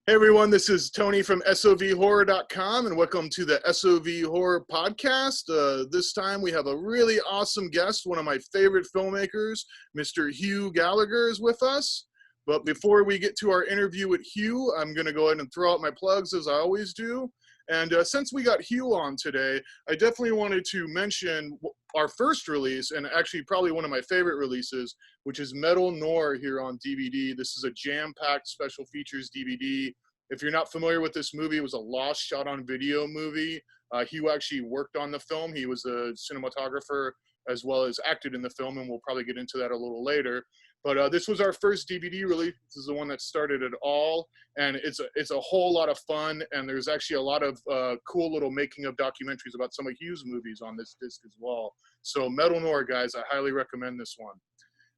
Hey everyone, this is Tony from SOVHORROR.com and welcome to the SOV Horror Podcast. This time we have a really awesome guest, one of my favorite filmmakers, Mr. Hugh Gallagher is with us. But before we get to our interview with Hugh, I'm going to go ahead and throw out my plugs as I always do. And since we got Hugh on today, I definitely wanted to mention our first release, and actually probably one of my favorite releases, which is Metal Noir here on DVD. This is a jam-packed special features DVD. If you're not familiar with this movie, it was a lost shot on video movie. Hugh actually worked on the film. He was a cinematographer as well as acted in the film, and we'll probably get into that a little later. But this was our first DVD release. This is the one that started it all, and it's a whole lot of fun, and there's actually a lot of cool little making of documentaries about some of Hugh's movies on this disc as well. So Metal Noir, guys, I highly recommend this one.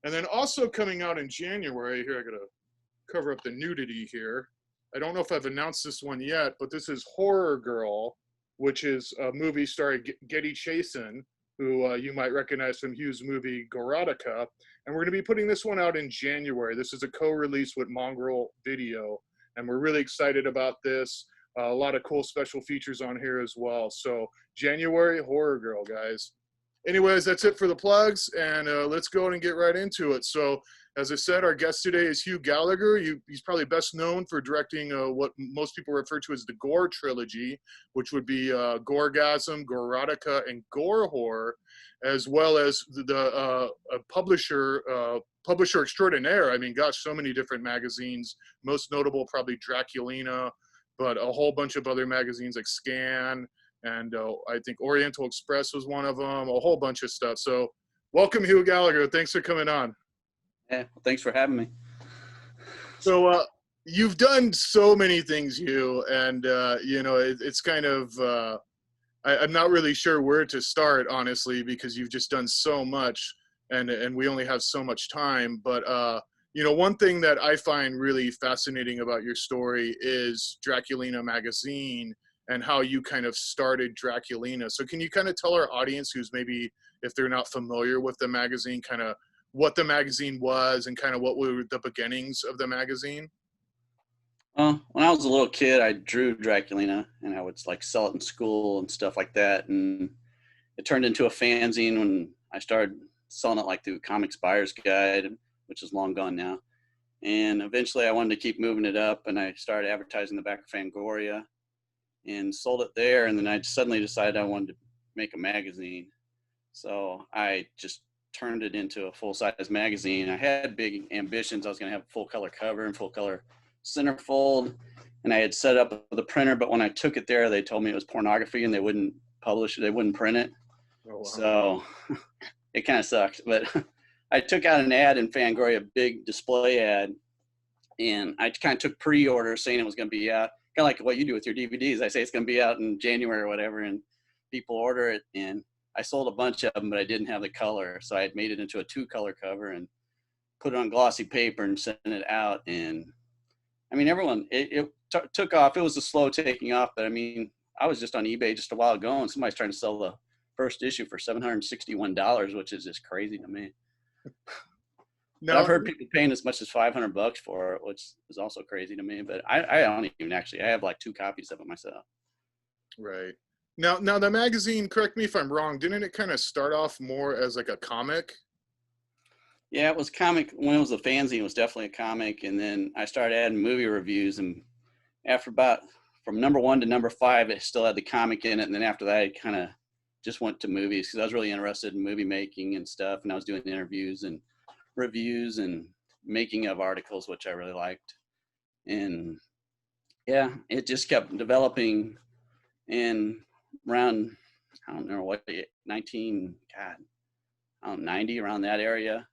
And then also coming out in January, here I gotta cover up the nudity here. I don't know if I've announced this one yet, but this is Horror Girl, which is a movie starring Getty, who you might recognize from Hugh's movie Gorotica. And we're going to be putting this one out in January. This is a co-release with Mongrel Video, and we're really excited about this. A lot of cool special features on here as well. So January, Horror Girl, guys. Anyways, that's it for the plugs, and let's go and get right into it. So, as I said, our guest today is Hugh Gallagher. He's probably best known for directing what most people refer to as the Gore trilogy, which would be Goregasm, Gorotica, and Gore Horror, as well as the publisher extraordinaire. I mean, gosh, so many different magazines. Most notable probably Draculina, but a whole bunch of other magazines like Scan, and I think Oriental Express was one of them, a whole bunch of stuff. So welcome, Hugh Gallagher. Thanks for coming on. Yeah, well, thanks for having me. So you've done so many things, Hugh, and you know, it's kind of I'm not really sure where to start, honestly, because you've just done so much, and we only have so much time. But you know, one thing that I find really fascinating about your story is Draculina magazine and how you kind of started Draculina. So can you kind of tell our audience, who's maybe, if they're not familiar with the magazine, kind of what the magazine was and kind of what were the beginnings of the magazine? When I was a little kid, I drew Draculina, and I would like sell it in school and stuff like that. And it turned into a fanzine when I started selling it like through Comics Buyer's Guide, which is long gone now. And eventually I wanted to keep moving it up, and I started advertising the back of Fangoria and sold it there. And then I suddenly decided I wanted to make a magazine. So I just turned it into a full-size magazine. I had big ambitions. I was going to have a full-color cover and full-color centerfold, and I had set up the printer, but when I took it there, they told me it was pornography and they wouldn't publish it. They wouldn't print it. Oh, wow. So it kind of sucked. But I took out an ad in Fangoria, a big display ad, and I kind of took pre-order saying it was going to be out, kind of like what you do with your DVDs. I say it's going to be out in January or whatever, and people order it, and I sold a bunch of them, but I didn't have the color. So I had made it into a 2-color cover and put it on glossy paper and sent it out. And I mean, everyone, it took off. It was a slow taking off, but I mean, I was just on eBay just a while ago, and somebody's trying to sell the first issue for $761, which is just crazy to me. Now, I've heard people paying as much as $500 for it, which is also crazy to me, but I don't even actually, I have like 2 copies of it myself. Right. Now the magazine, correct me if I'm wrong, didn't it kind of start off more as like a comic? Yeah, it was comic. When it was a fanzine, it was definitely a comic. And then I started adding movie reviews. And after about, from number 1 to number 5, it still had the comic in it. And then after that, I kind of just went to movies because I was really interested in movie making and stuff. And I was doing interviews and reviews and making of articles, which I really liked. And yeah, it just kept developing. And around, I don't know what, 90, around that area,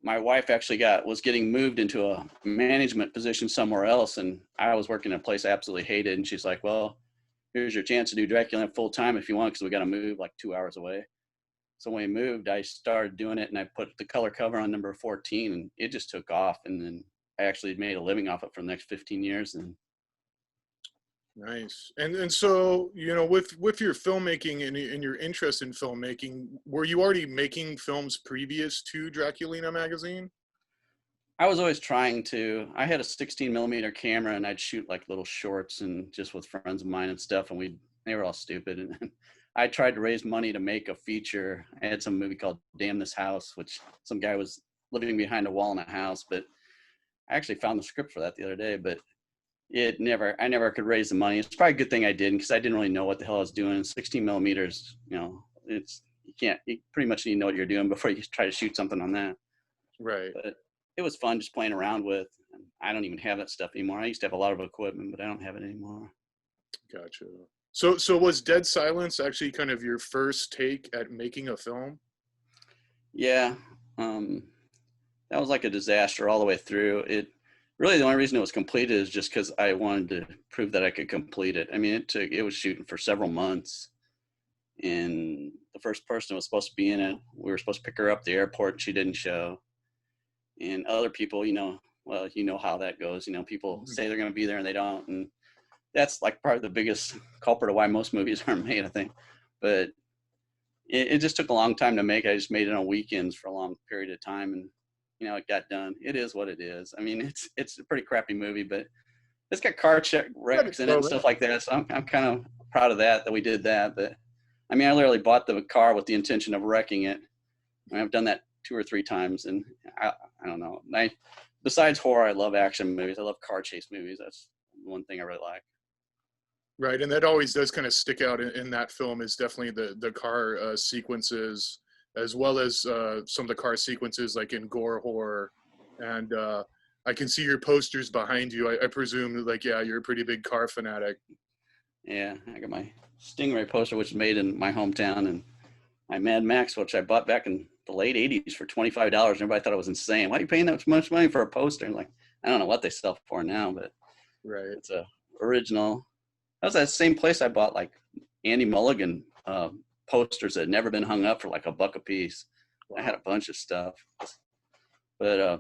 my wife actually was getting moved into a management position somewhere else, and I was working in a place I absolutely hated, and she's like, well, here's your chance to do Draculina full time if you want, because we got to move like 2 hours away. So when we moved, I started doing it, and I put the color cover on number 14, and it just took off. And then I actually made a living off it for the next 15 years. And nice. And so, you know, with your filmmaking and your interest in filmmaking, were you already making films previous to Draculina magazine? I was always trying to. I had a 16 millimeter camera, and I'd shoot like little shorts and just with friends of mine and stuff. And they were all stupid. And I tried to raise money to make a feature. I had some movie called Damn This House, which some guy was living behind a wall in a house. But I actually found the script for that the other day. But I never could raise the money. It's probably a good thing I didn't, because I didn't really know what the hell I was doing. 16 millimeters, you pretty much need to know what you're doing before you try to shoot something on that. Right. But it was fun just playing around with. I don't even have that stuff anymore. I used to have a lot of equipment, but I don't have it anymore. Gotcha. So was Dead Silence actually kind of your first take at making a film? Yeah. That was like a disaster all the way through. Really, the only reason it was completed is just because I wanted to prove that I could complete it. I mean, it was shooting for several months. And the first person was supposed to be in it, we were supposed to pick her up at the airport, and she didn't show. And other people, well, you know how that goes. People say they're going to be there and they don't. And that's like probably the biggest culprit of why most movies aren't made, I think. But it just took a long time to make. I just made it on weekends for a long period of time, and it got done. It is what it is. I mean, it's a pretty crappy movie, but it's got car wrecks in it and stuff like that. So I'm kind of proud of that we did that. But I mean, I literally bought the car with the intention of wrecking it. I've done that 2 or 3 times, and I don't know. Besides horror, I love action movies. I love car chase movies. That's one thing I really like. Right, and that always does kind of stick out in that film, is definitely the car sequences, as well as some of the car sequences like in Gore horror. And I can see your posters behind you. I presume, like, yeah, you're a pretty big car fanatic. Yeah, I got my Stingray poster, which is made in my hometown, and my Mad Max, which I bought back in the late 80s for $25. Everybody thought it was insane. Why are you paying that much money for a poster? And like, I don't know what they sell for now, but right, it's a original. That was that same place I bought like Andy Mulligan posters that had never been hung up for like $1 a piece. Wow. I had a bunch of stuff. But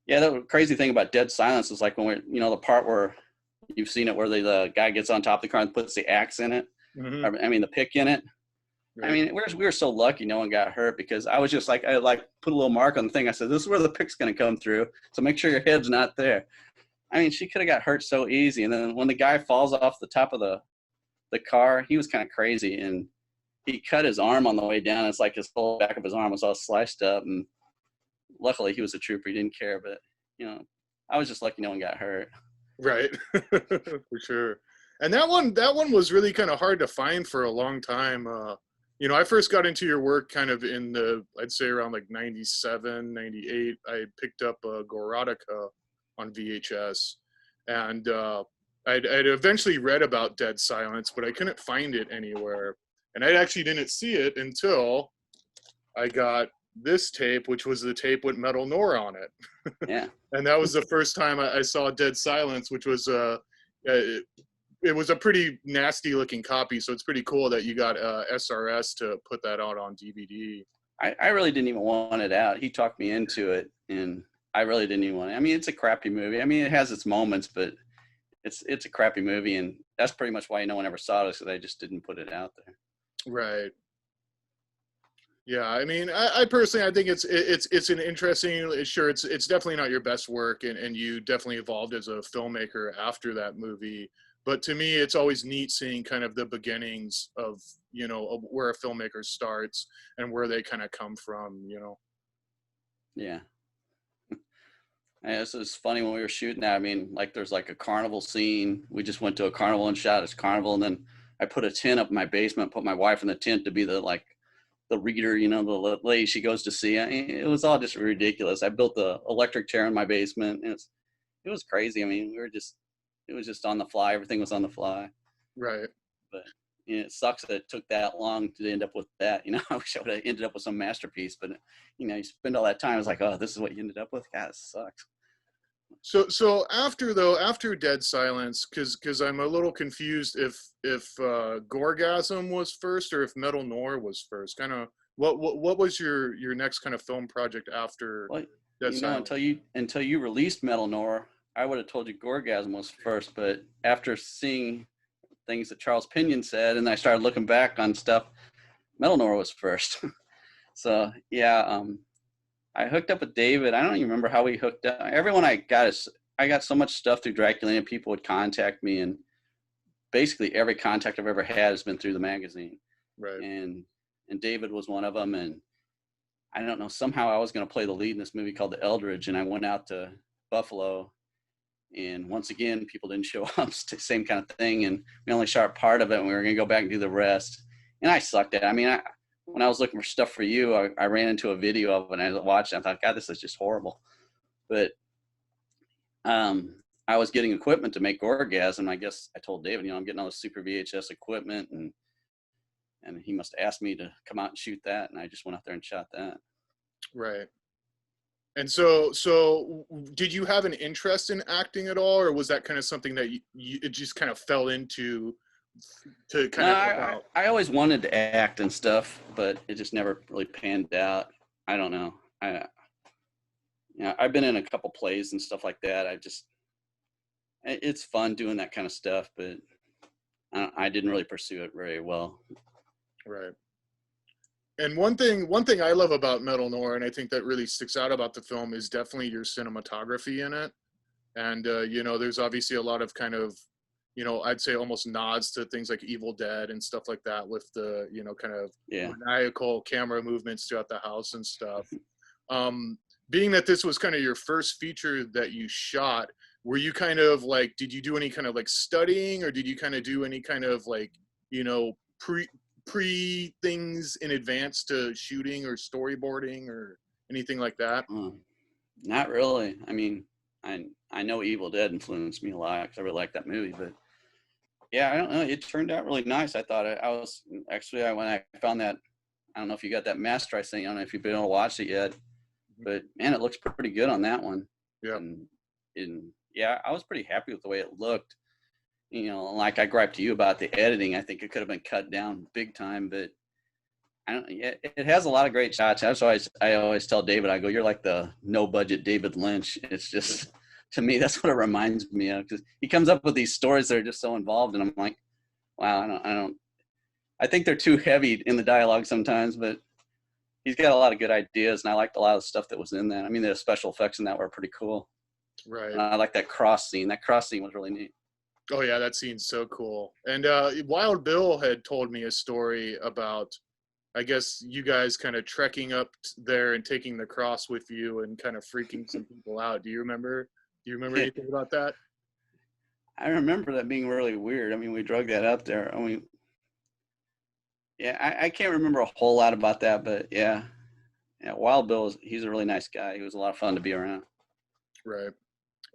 yeah, the crazy thing about Dead Silence is like when the part where you've seen it where the guy gets on top of the car and puts the axe in it. Mm-hmm. I mean, the pick in it. Right. I mean, we were so lucky no one got hurt, because I was just like, I like put a little mark on the thing. I said, this is where the pick's going to come through, so make sure your head's not there. I mean, she could have got hurt so easy. And then when the guy falls off the top of the car, he was kind of crazy, and he cut his arm on the way down. It's like his whole back of his arm was all sliced up, and luckily he was a trooper. He didn't care, but I was just lucky no one got hurt. Right. For sure. And that one was really kind of hard to find for a long time. I first got into your work kind of I'd say around like 97, 98. I picked up Gorotica on VHS, and I'd eventually read about Dead Silence, but I couldn't find it anywhere. And I actually didn't see it until I got this tape, which was the tape with Metal Noir on it. Yeah. And that was the first time I saw Dead Silence, which was it was a pretty nasty looking copy. So it's pretty cool that you got SRS to put that out on DVD. I really didn't even want it out. He talked me into it, and I really didn't even want it. I mean, it's a crappy movie. I mean, it has its moments, but it's a crappy movie, and that's pretty much why no one ever saw it, because I just didn't put it out there. Right. Yeah, I mean, I personally, I think it's an interesting. Sure, it's definitely not your best work, and you definitely evolved as a filmmaker after that movie. But to me, it's always neat seeing kind of the beginnings of of where a filmmaker starts and where they kind of come from. Yeah. Yeah, this is funny when we were shooting that. I mean, like there's like a carnival scene. We just went to a carnival and shot as carnival, and then I put a tent up in my basement, put my wife in the tent to be the reader, the lady she goes to see. I mean, it was all just ridiculous. I built the electric chair in my basement. And it was crazy. I mean, it was just on the fly. Everything was on the fly. Right. But it sucks that it took that long to end up with that. I wish I would have ended up with some masterpiece, but you spend all that time. It's like, oh, this is what you ended up with. God, it sucks. So after Dead Silence, because I'm a little confused if Gorgasm was first or if Metal Noir was first. Kind of what was your next kind of film project after Dead Silence? Until you released Metal Noir, I would have told you Gorgasm was first. But after seeing things that Charles Pinion said, and I started looking back on stuff, Metal Noir was first. So yeah, I hooked up with David. I don't even remember how we hooked up. Everyone I got so much stuff through Draculina. People would contact me, and basically every contact I've ever had has been through the magazine. Right. And David was one of them. And I don't know, somehow I was going to play the lead in this movie called The Eldridge, and I went out to Buffalo, and once again, people didn't show up. Same kind of thing, and we only shot part of it, and we were going to go back and do the rest. And I sucked at it. I mean, when I was looking for stuff for you, I ran into a video of it, and I watched it. I thought, God, this is just horrible. But I was getting equipment to make Gorgasm. I guess I told David, I'm getting all this super VHS equipment, and he must have asked me to come out and shoot that, and I just went out there and shot that. Right. And so did you have an interest in acting at all, or was that kind of something that it just kind of fell into to kind of? I always wanted to act and stuff, but it just never really panned out. I don't know. I've been in a couple plays and stuff like that. It's fun doing that kind of stuff, but I didn't really pursue it very well. Right. And one thing I love about Metal Noir, and I think that really sticks out about the film, is definitely your cinematography in it. And, there's obviously a lot of kind of, I'd say almost nods to things like Evil Dead and stuff like that, with the, kind of maniacal camera movements throughout the house and stuff. Being that this was kind of your first feature that you shot, were you kind of like, did you do any kind of like studying, or did you kind of do any kind of like, pre things in advance to shooting or storyboarding or anything like that? Not really. I mean, I know Evil Dead influenced me a lot because I really like that movie, but yeah, I don't know. It turned out really nice. I thought I was actually, when I found that, I don't know if you got that master I sent you. I don't know if you've been able to watch it yet, but man, it looks pretty good on that one. Yeah. And yeah, I was pretty happy with the way it looked. Like I griped to you about the editing. I think it could have been cut down big time, but it has a lot of great shots. I always tell David, I go, you're like the no budget David Lynch. It's just, to me, that's what it reminds me of, because he comes up with these stories that are just so involved, and I'm like, wow, I think they're too heavy in the dialogue sometimes, but he's got a lot of good ideas, and I liked a lot of the stuff that was in that. I mean, the special effects in that were pretty cool. Right. And I like that cross scene. That cross scene was really neat. Oh yeah, that scene's so cool. And Wild Bill had told me a story about, I guess, you guys kind of trekking up there and taking the cross with you and kind of freaking some people out. Do you remember anything about that? I remember that being really weird. I mean, we drug that up there. I mean, yeah, I can't remember a whole lot about that, but yeah, Wild Bill, he's a really nice guy. He was a lot of fun to be around. Right.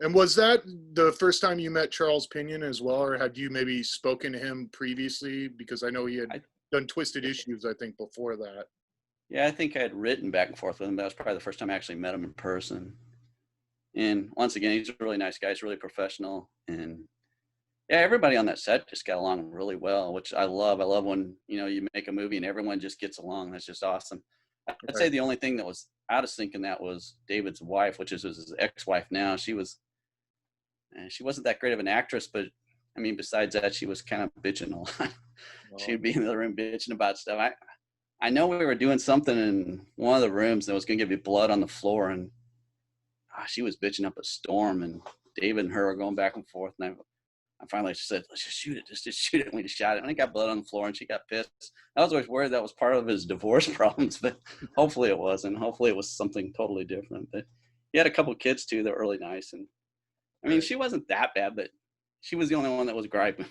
And was that the first time you met Charles Pinion as well, or had you maybe spoken to him previously? Because I know he had done Twisted Issues, I think, before that. Yeah, I think I had written back and forth with him. That was probably the first time I actually met him in person. And once again, he's a really nice guy. He's really professional. And yeah, everybody on that set just got along really well, which I love. I love when, you make a movie and everyone just gets along. That's just awesome. I'd say the only thing that was out of sync in that was David's wife, which is his ex-wife now. She wasn't that great of an actress, but I mean, besides that, she was kind of bitching a lot. She'd be in the room bitching about stuff. I know we were doing something in one of the rooms that was going to give you blood on the floor, and she was bitching up a storm, and David and her were going back and forth, and I finally said, let's just shoot it. Just shoot it. And we just shot it. And it got blood on the floor, and she got pissed. I was always worried that was part of his divorce problems, but hopefully it wasn't. Hopefully it was something totally different. But he had a couple of kids, too, that were really nice. And I mean, she wasn't that bad, but she was the only one that was griping.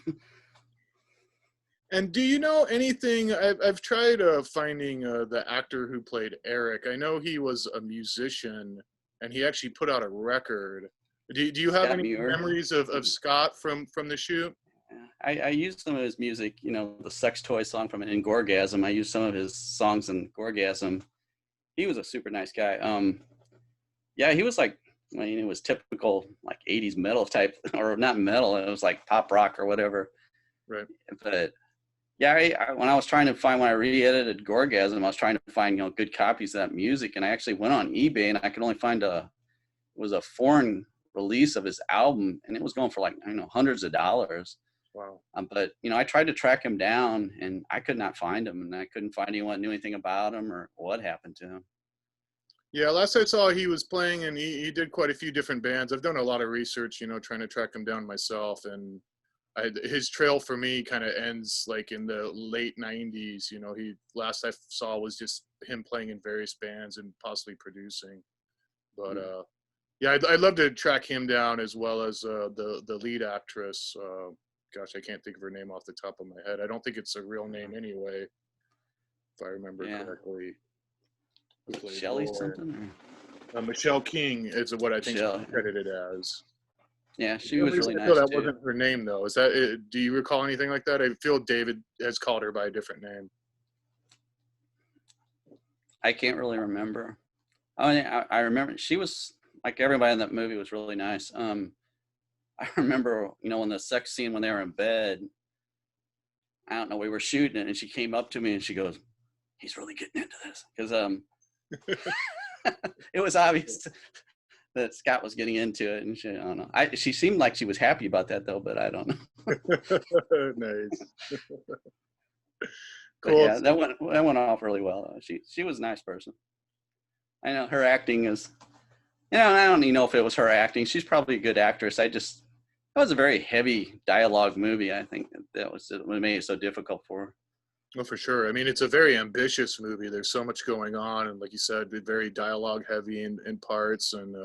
And do you know anything? I've tried finding the actor who played Eric. I know he was a musician, and he actually put out a record. Do you have any memories of Scott from the shoot? I used some of his music, the sex toy song from In Gorgasm. I used some of his songs in Gorgasm. He was a super nice guy. Yeah, he was like, it was typical like 80s metal type, or not metal. It was like pop rock or whatever. Right. But yeah, when I re-edited Gorgasm, I was trying to find, good copies of that music. And I actually went on eBay, and I could only find it was a foreign release of his album, and it was going for like, hundreds of dollars. Wow. But I tried to track him down, and I could not find him, and I couldn't find anyone who knew anything about him or what happened to him. Yeah, last I saw he was playing and he did quite a few different bands. I've done a lot of research, trying to track him down myself. And his trail for me kind of ends like in the late 90s. He last I saw was just him playing in various bands and possibly producing. But yeah, I'd love to track him down as well as the lead actress. Gosh, I can't think of her name off the top of my head. I don't think it's a real name anyway, if I remember Yeah. correctly. Shelley something? Michelle King is what I think Michelle, she's credited as. yeah, For she some was reason, really I feel nice that too. wasn't her name though. Is that it? Do you recall anything like that? I feel David has called her by a different name. I can't really remember. Oh, yeah, I remember she was like everybody in that movie was really nice. I remember, in the sex scene when they were in bed, I don't know, we were shooting it and she came up to me and she goes, "He's really getting into this." Because it was obvious that Scott was getting into it, and I don't know. She seemed like she was happy about that though, but I don't know. Nice. But Cool. yeah, that went off really well. She was a nice person. I know her acting is, I don't even know if it was her acting. She's probably a good actress. That was a very heavy dialogue movie. I think that was what made it so difficult for her. Well, for sure. I mean, it's a very ambitious movie. There's so much going on, and like you said, very dialogue heavy in parts, and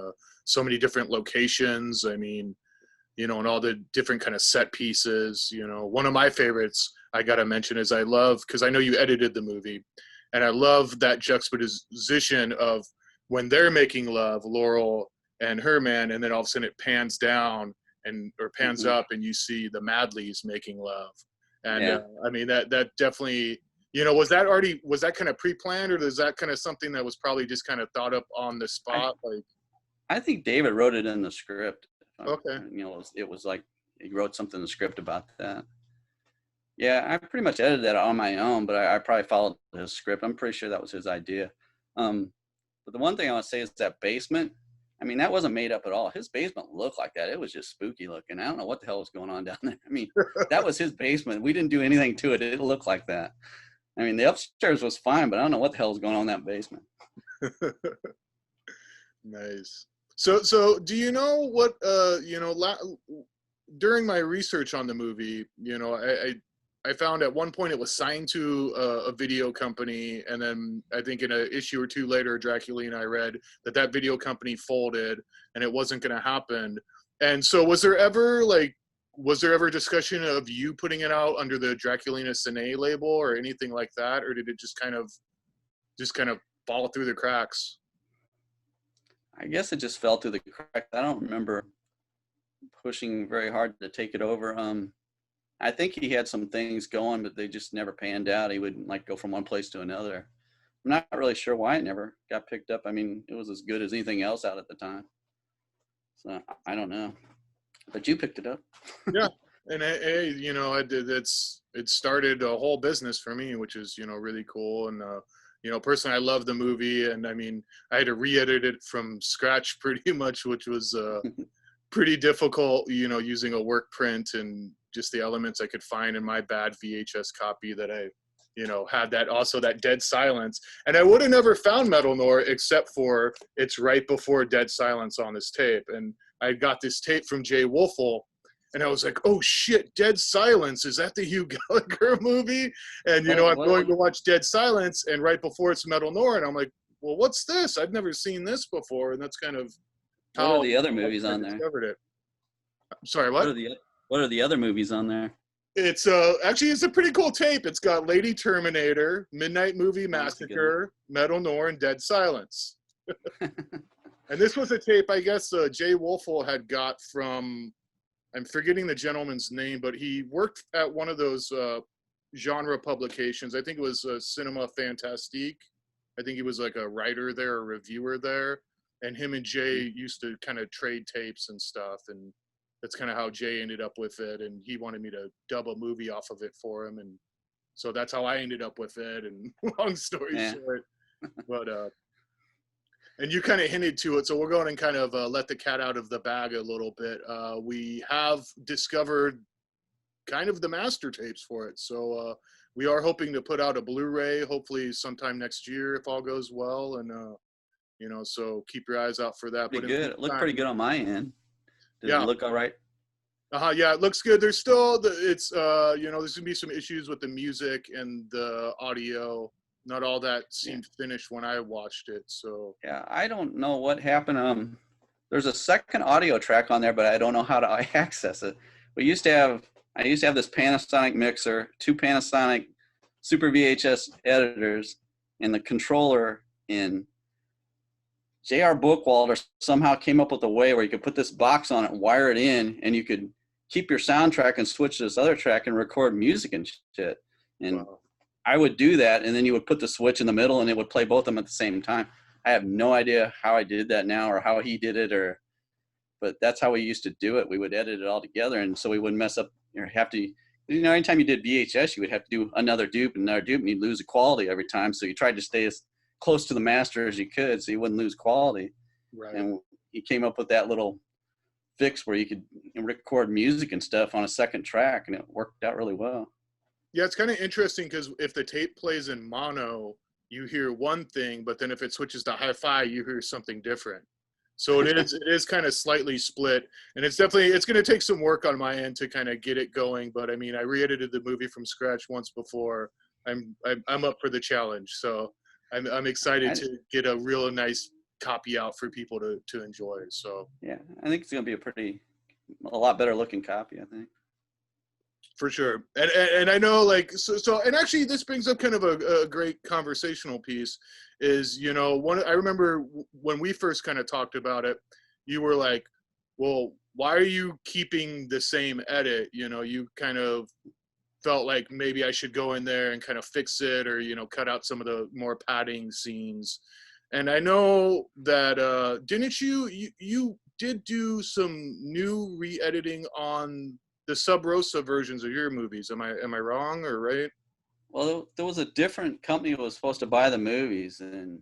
so many different locations. I mean, and all the different kind of set pieces. One of my favorites I got to mention is I love, because I know you edited the movie, and I love that juxtaposition of when they're making love, Laurel and her man, and then all of a sudden it pans down or pans up, and you see the Madleys making love. And Yeah. I mean, that definitely, was that kind of pre-planned, or is that kind of something that was probably just kind of thought up on the spot? I think David wrote it in the script. Okay. It was like he wrote something in the script about that. Yeah, I pretty much edited that on my own, but I probably followed his script. I'm pretty sure that was his idea. But the one thing I want to say is that basement, I mean, that wasn't made up at all. His basement looked like that. It was just spooky looking. I don't know what the hell was going on down there. I mean, that was his basement. We didn't do anything to it. It looked like that. I mean, the upstairs was fine, but I don't know what the hell was going on in that basement. Nice. So do you know what, during my research on the movie, I found at one point it was signed to a video company, and then I think in an issue or two later, Draculina, I read that video company folded and it wasn't going to happen. And so was there ever discussion of you putting it out under the Draculina Cine label or anything like that, or did it just kind of fall through the cracks? I guess it just fell through the cracks. I don't remember pushing very hard to take it over. I think he had some things going, but they just never panned out. He would like go from one place to another. I'm not really sure why it never got picked up. I mean, it was as good as anything else out at the time. So I don't know, but you picked it up. Yeah. And hey, it started a whole business for me, which is, really cool. And, personally, I love the movie, and I mean, I had to re-edit it from scratch pretty much, which was pretty difficult, using a work print and just the elements I could find in my bad VHS copy that I, had that dead silence. And I would have never found Metal Noir except for it's right before Dead Silence on this tape. And I got this tape from Jay Wolfel, and I was like, oh shit, Dead Silence, is that the Hugh Gallagher movie? And, I'm going to watch Dead Silence, and right before it's Metal Noir, and I'm like, well, what's this? I've never seen this before. And that's kind of how what are the other movies on there? Discovered it. I'm sorry, what? What are the other movies on there? It's actually it's a pretty cool tape. It's got Lady Terminator, Midnight Movie Massacre, Metal Noir, and Dead Silence. And this was a tape I guess Jay Wolfel had got from, I'm forgetting the gentleman's name, but he worked at one of those genre publications. I think it was Cinema Fantastique. I think he was like a writer there, a reviewer there. And him and Jay used to kind of trade tapes and stuff. And that's kind of how Jay ended up with it. And he wanted me to dub a movie off of it for him. And so that's how I ended up with it. And long story short, but, and you kind of hinted to it. So we're going and kind of let the cat out of the bag a little bit. We have discovered kind of the master tapes for it. So we are hoping to put out a Blu-ray, hopefully sometime next year if all goes well. And you know, so keep your eyes out for that. Pretty But in the good. It looked meantime, pretty good on my end. Did it yeah. look all right? Yeah, it looks good. There's still it's you know, there's gonna be some issues with the music and the audio. Not all that seemed finished when I watched it. So Yeah, I don't know what happened. There's a second audio track on there, but I don't know how to access it. I used to have this Panasonic mixer, two Panasonic Super VHS editors, and the controller in. J.R. Bookwalter somehow came up with a way where you could put this box on it and wire it in, and you could keep your soundtrack and switch to this other track and record music and shit. And wow. I would do that, and then you would put the switch in the middle, and it would play both of them at the same time. I have no idea how I did that now or how he did it, but that's how we used to do it. We would edit it all together, and so we wouldn't mess up or have to. You know, anytime you did VHS, you would have to do another dupe, and you'd lose the quality every time. So you tried to stay as close to the master as you could so you wouldn't lose quality. Right. And he came up with that little fix where you could record music and stuff on a second track, and it worked out really well. Yeah, it's kind of interesting because if the tape plays in mono, you hear one thing, but then if it switches to hi-fi, you hear something different. So it is kind of slightly split, and it's going to take some work on my end to kind of get it going. But I mean, I re-edited the movie from scratch once before. I'm up for the challenge, so I'm excited to get a real nice copy out for people to enjoy. So yeah, I think it's going to be a lot better looking copy, I think. For sure. And I know, like, so and actually this brings up kind of a great conversational piece is, you know, I remember when we first kind of talked about it, you were like, well, why are you keeping the same edit? You know, you kind of felt like maybe I should go in there and kind of fix it or, you know, cut out some of the more padding scenes. And I know that, didn't you did do some new re-editing on the Sub Rosa versions of your movies. Am I wrong or right? Well, there was a different company that was supposed to buy the movies, and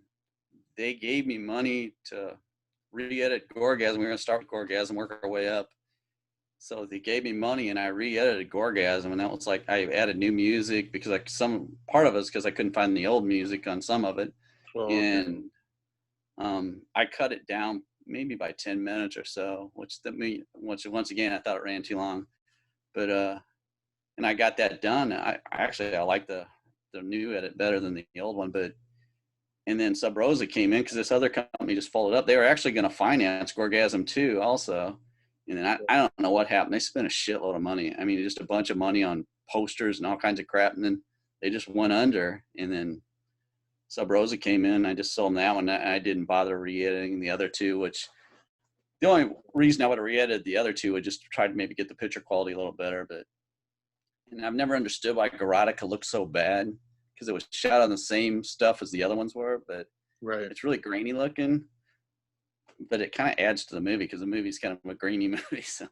they gave me money to re-edit Gorgasm. We were going to start with Gorgasm, work our way up. So they gave me money, and I re-edited Gorgasm, and that was like I added new music because like some part of it is because I couldn't find the old music on some of it, and I cut it down maybe by 10 minutes or so, which once again I thought it ran too long. But and I got that done. I like the new edit better than the old one. But and then Sub Rosa came in because this other company just followed up. They were actually going to finance Gorgasm 2 also. And then I don't know what happened. They spent a shitload of money. I mean, just a bunch of money on posters and all kinds of crap. And then they just went under. And then Sub Rosa came in. I just sold them that one. I didn't bother re-editing the other two, which the only reason I would have re-edited the other two would just try to maybe get the picture quality a little better. And I've never understood why Gorotica looks so bad because it was shot on the same stuff as the other ones were, but it's really grainy looking. But it kind of adds to the movie because the movie's kind of a grainy movie. So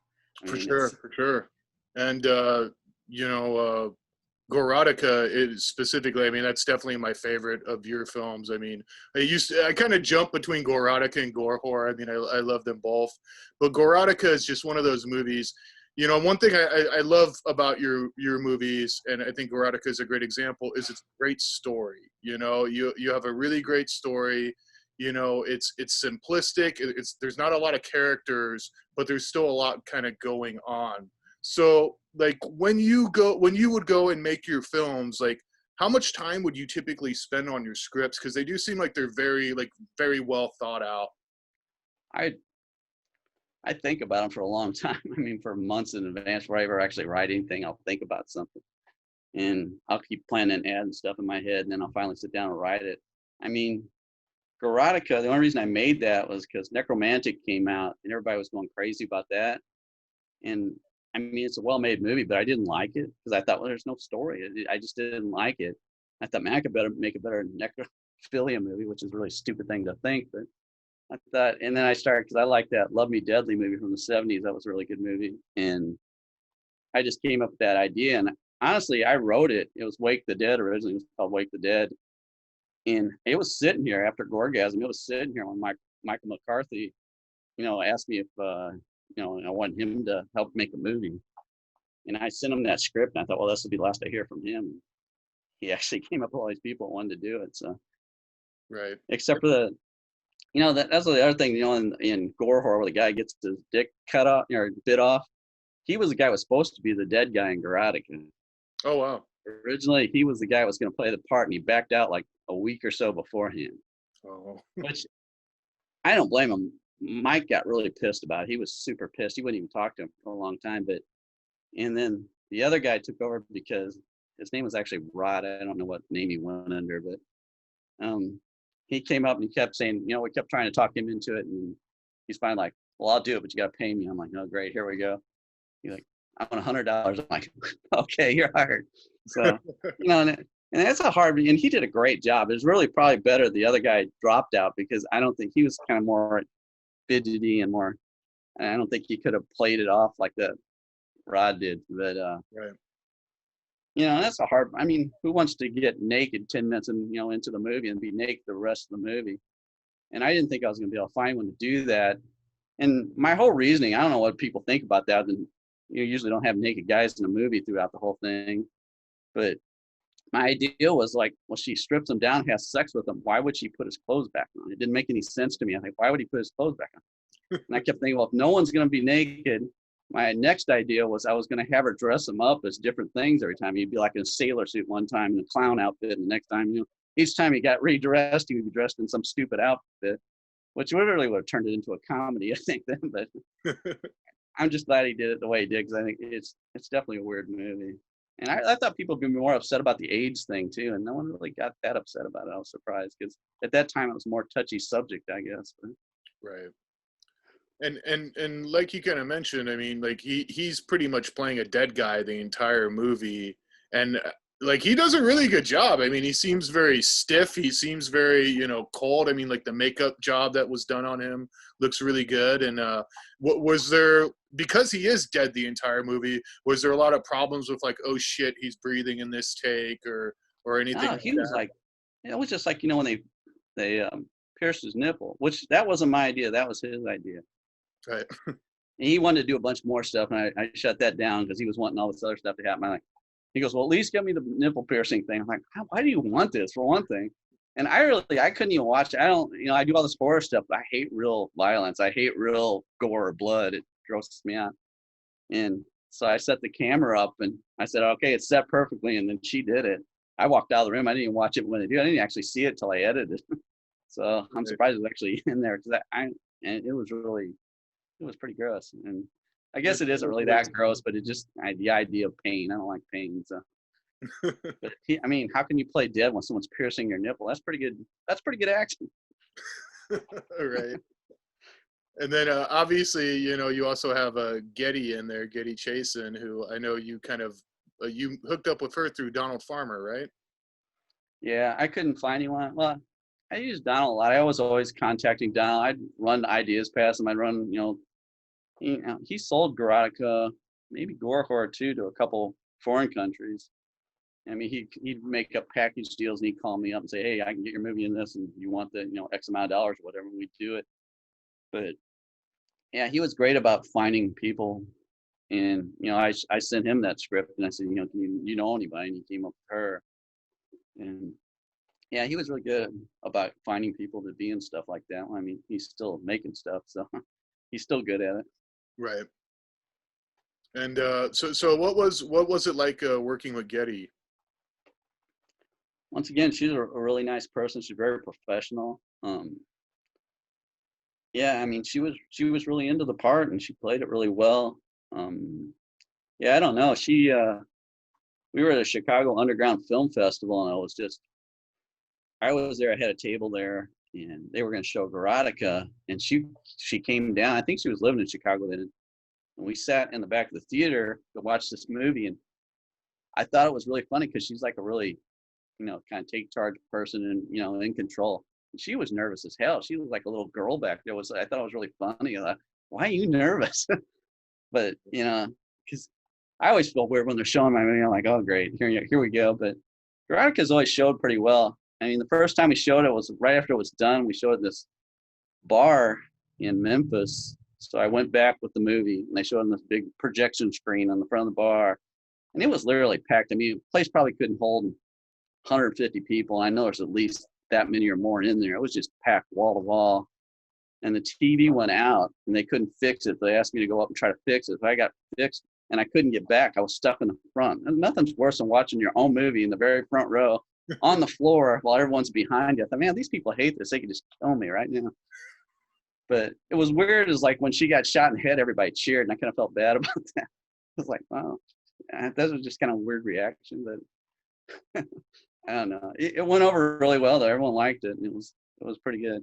for sure. And you know, Gorotica is specifically, I mean, that's definitely my favorite of your films. I mean, I kind of jump between Gorotica and Gore horror. I mean, I love them both, but Gorotica is just one of those movies. You know, one thing I love about your movies, and I think Gorotica is a great example, is it's a great story. You know, you have a really great story. You know, it's simplistic. There's not a lot of characters, but there's still a lot kind of going on. So, like, when you would go and make your films, like, how much time would you typically spend on your scripts? Because they do seem like they're very well thought out. I think about them for a long time. I mean, for months in advance before I ever actually write anything, I'll think about something. And I'll keep planning adding stuff in my head, and then I'll finally sit down and write it. I mean, Gorotica, the only reason I made that was because Necromantic came out, and everybody was going crazy about that. And I mean, it's a well-made movie, but I didn't like it because I thought, well, there's no story. I just didn't like it. I thought, man, I could make a better necrophilia movie, which is a really stupid thing to think, but I thought, and then I started because I liked that Love Me Deadly movie from the 70s. That was a really good movie. And I just came up with that idea. And honestly, I wrote it. It was Wake the Dead originally. It was called Wake the Dead. And it was sitting here after Gorgasm. It was sitting here when Michael McCarthy, you know, asked me if, you know, I wanted him to help make a movie. And I sent him that script. And I thought, well, this will be the last I hear from him. He actually came up with all these people that wanted to do it. So, right. Except for That's the other thing, in Gore horror, where the guy gets his dick cut off or bit off. He was the guy who was supposed to be the dead guy in Gorotica. Oh wow. Originally, he was the guy who was going to play the part, and he backed out like a week or so beforehand. Oh. Which I don't blame him. Mike got really pissed about it. He was super pissed. He wouldn't even talk to him for a long time. And then the other guy took over because his name was actually Rod. I don't know what name he went under, but he came up and he kept saying, we kept trying to talk him into it, and he's finally like, "Well, I'll do it, but you got to pay me." I'm like, "Oh, great, here we go." He's like, "I want $100." I'm like, "Okay, you're hired." So, and that's a hard, and he did a great job. It was really probably better the other guy dropped out, because I don't think he was kind of more fidgety and more, and I don't think he could have played it off like that Rod did. But Right. that's a hard. I mean, who wants to get naked 10 minutes and into the movie and be naked the rest of the movie? And I didn't think I was going to be able to find one to do that. And my whole reasoning, I don't know what people think about that. And you usually don't have naked guys in a movie throughout the whole thing. But my idea was like, well, she strips him down, has sex with him. Why would she put his clothes back on? It didn't make any sense to me. I think, why would he put his clothes back on? And I kept thinking, well, if no one's going to be naked, my next idea was I was going to have her dress him up as different things every time. He'd be like in a sailor suit one time and a clown outfit, and the next time, each time he got redressed, he would be dressed in some stupid outfit, which literally would have turned it into a comedy, I think. Then, but I'm just glad he did it the way he did, because I think it's definitely a weird movie. And I thought people would be more upset about the AIDS thing too, and no one really got that upset about it. I was surprised, because at that time it was a more touchy subject, I guess. But. Right. And like you kind of mentioned, I mean, like he's pretty much playing a dead guy the entire movie, and like he does a really good job. I mean, he seems very stiff. He seems very cold. I mean, like the makeup job that was done on him looks really good. And what was there, because he is dead the entire movie? Was there a lot of problems with like, oh shit, he's breathing in this take or anything? No, like he was that? like, it was just like when they pierced his nipple, which that wasn't my idea. That was his idea. Right. And he wanted to do a bunch more stuff, and I shut that down because he was wanting all this other stuff to happen. I'm like, he goes, "Well, at least get me the nipple piercing thing." I'm like, "Why do you want this, for one thing?" And I couldn't even watch it. I don't, I do all this horror stuff, but I hate real violence. I hate real gore or blood. It grosses me out. And so I set the camera up, and I said, "Okay, it's set perfectly." And then she did it. I walked out of the room. I didn't even watch it when they do. I didn't actually see it till I edited. So I'm surprised it was actually in there, because and it was pretty gross. And I guess it isn't really that gross, but the idea of pain. I don't like pain. So, but I mean, how can you play dead when someone's piercing your nipple? That's pretty good. That's pretty good action. Right. And then obviously, you also have Getty in there, Getty Chasen, who I know you kind of you hooked up with her through Donald Farmer, right? Yeah, I couldn't find anyone. Well, I use Donald a lot. I was always contacting Donald. I'd run ideas past him. I'd run, he sold Gorotica, maybe Gore horror too, to a couple foreign countries. I mean, he'd make up package deals, and he'd call me up and say, "Hey, I can get your movie in this, and you want the X amount of dollars or whatever," and we'd do it. But yeah, he was great about finding people. And I sent him that script, and I said, "Can you know anybody?" And he came up with her. And yeah, he was really good about finding people to be in stuff like that. I mean, he's still making stuff, so he's still good at it. Right. And so what was it like working with Getty? Once again, she's a really nice person. She's very professional. Yeah, I mean, she was really into the part, and she played it really well. Yeah, I don't know. We were at a Chicago Underground Film Festival, and I was there. I had a table there, and they were going to show Gorotica, and she came down. I think she was living in Chicago then, and we sat in the back of the theater to watch this movie. And I thought it was really funny, because she's like a really, kind of take charge person, and in control. And she was nervous as hell. She was like a little girl back there. I thought it was really funny. I thought, why are you nervous? But because I always feel weird when they're showing my movie. I'm like, oh great, here we go. But Gorodica's always showed pretty well. I mean, the first time we showed it was right after it was done. We showed this bar in Memphis. So I went back with the movie, and they showed on this big projection screen on the front of the bar, and it was literally packed. I mean, the place probably couldn't hold 150 people. I know there's at least that many or more in there. It was just packed wall to wall. and the TV went out, and they couldn't fix it. They asked me to go up and try to fix it. So I got fixed, and I couldn't get back. I was stuck in the front. And nothing's worse than watching your own movie in the very front row on the floor while everyone's behind you. I thought, man, these people hate this. They could just kill me right now. But it was weird. Is like when she got shot in the head, everybody cheered, and I kind of felt bad about that. I was like, wow, that was just kind of a weird reaction. But I don't know. It went over really well, though. Everyone liked it. And it was pretty good.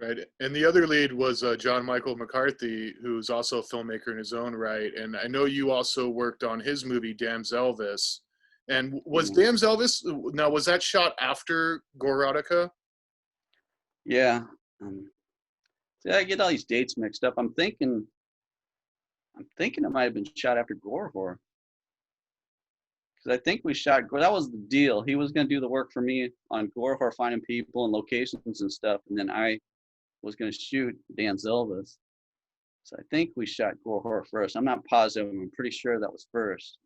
Right. And the other lead was John Michael McCarthy, who's also a filmmaker in his own right. And I know you also worked on his movie, Damn's Elvis. And was Damn's Elvis, now, was that shot after Gorotica? Yeah. See, I get all these dates mixed up. I'm thinking it might have been shot after Gore Horror. Because I think we shot, that was the deal. He was going to do the work for me on Gore Horror, finding people and locations and stuff. And then I was going to shoot Damn's Elvis. So I think we shot Gore Horror first. I'm not positive. I'm pretty sure that was first.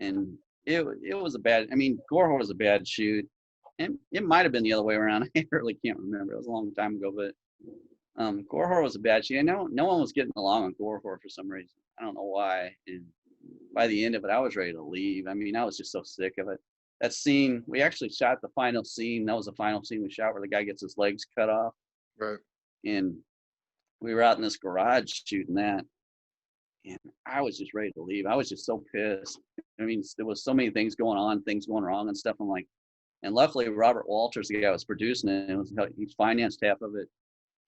And it was a bad, I mean, Gore Horror was a bad shoot. And it might have been the other way around. I really can't remember. It was a long time ago. But Gore Horror was a bad shoot. I know no one was getting along on Gore Horror for some reason. I don't know why. And by the end of it, I was ready to leave. I mean, I was just so sick of it. That scene, we actually shot the final scene. That was the final scene we shot where the guy gets his legs cut off. Right. And we were out in this garage shooting that. And I was just ready to leave. I was just so pissed. I mean, there was so many things going on, things going wrong and stuff. I'm like, and luckily Robert Walters, the guy who was producing it, he financed half of it.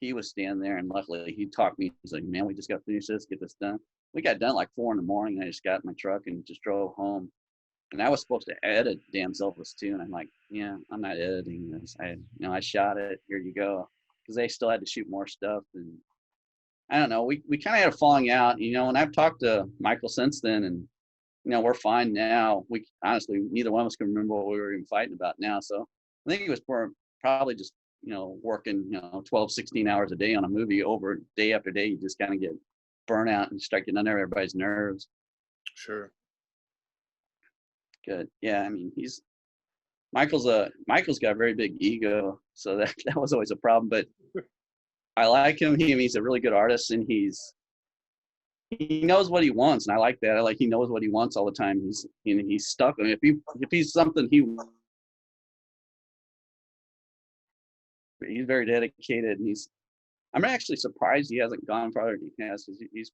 He was standing there, and luckily he talked me. He's like, man, we just got to finish this, get this done. We got done like 4 a.m. I just got in my truck and just drove home. And I was supposed to edit Damn's Elvis too. And I'm like, yeah, I'm not editing this. I shot it. Here you go. Because they still had to shoot more stuff. And I don't know. We kind of had a falling out, and I've talked to Michael since then, and we're fine now. We honestly, neither one of us can remember what we were even fighting about now. So I think it was probably just working 12, 16 hours a day on a movie over day after day. You just kind of get burnout and start getting under everybody's nerves. Sure. Good. Yeah, I mean, Michael's got a very big ego, so that was always a problem. But I like him. He's a really good artist, and he knows what he wants, and I like that. I like he knows what he wants all the time. He's stuck. I mean, if he's something he's very dedicated, and I'm actually surprised he hasn't gone farther than he has. He's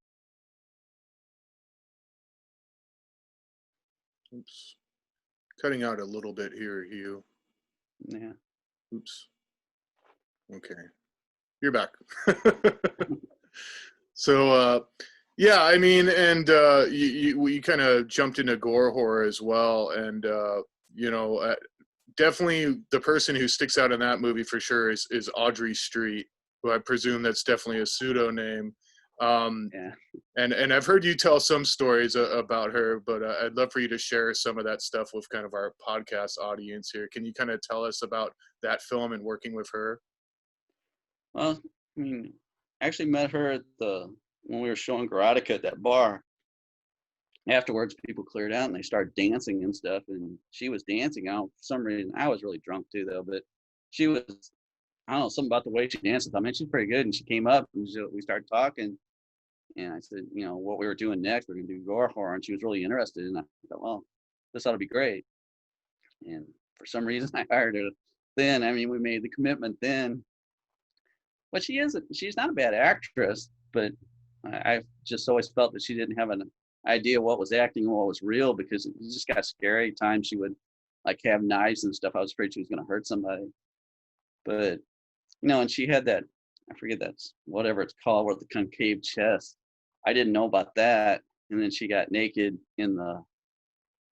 Oops. Cutting out a little bit here, Hugh. Yeah. Oops. Okay. You're back. So, yeah, I mean, and you kind of jumped into Gore Horror as well. And, definitely the person who sticks out in that movie for sure is Audrey Street, who I presume that's definitely a pseudonym. Yeah. And I've heard you tell some stories about her, but I'd love for you to share some of that stuff with kind of our podcast audience here. Can you kind of tell us about that film and working with her? Well, I mean, I actually met her when we were showing Gorotica at that bar. Afterwards, people cleared out and they started dancing and stuff, and she was dancing out for some reason. I was really drunk too, though, but she was, I don't know, something about the way she dances. I mean, she's pretty good, and she came up and we started talking, and I said, what we were doing next, we're going to do Gore Horror, and she was really interested, and I thought, well, this ought to be great. And for some reason, I hired her then. I mean, we made the commitment then. But she's not a bad actress, but I've just always felt that she didn't have an idea what was acting and what was real, because it just got scary. Times she would like have knives and stuff. I was afraid she was going to hurt somebody. But, and she had that, I forget that's whatever it's called, with the concave chest. I didn't know about that. And then she got naked in the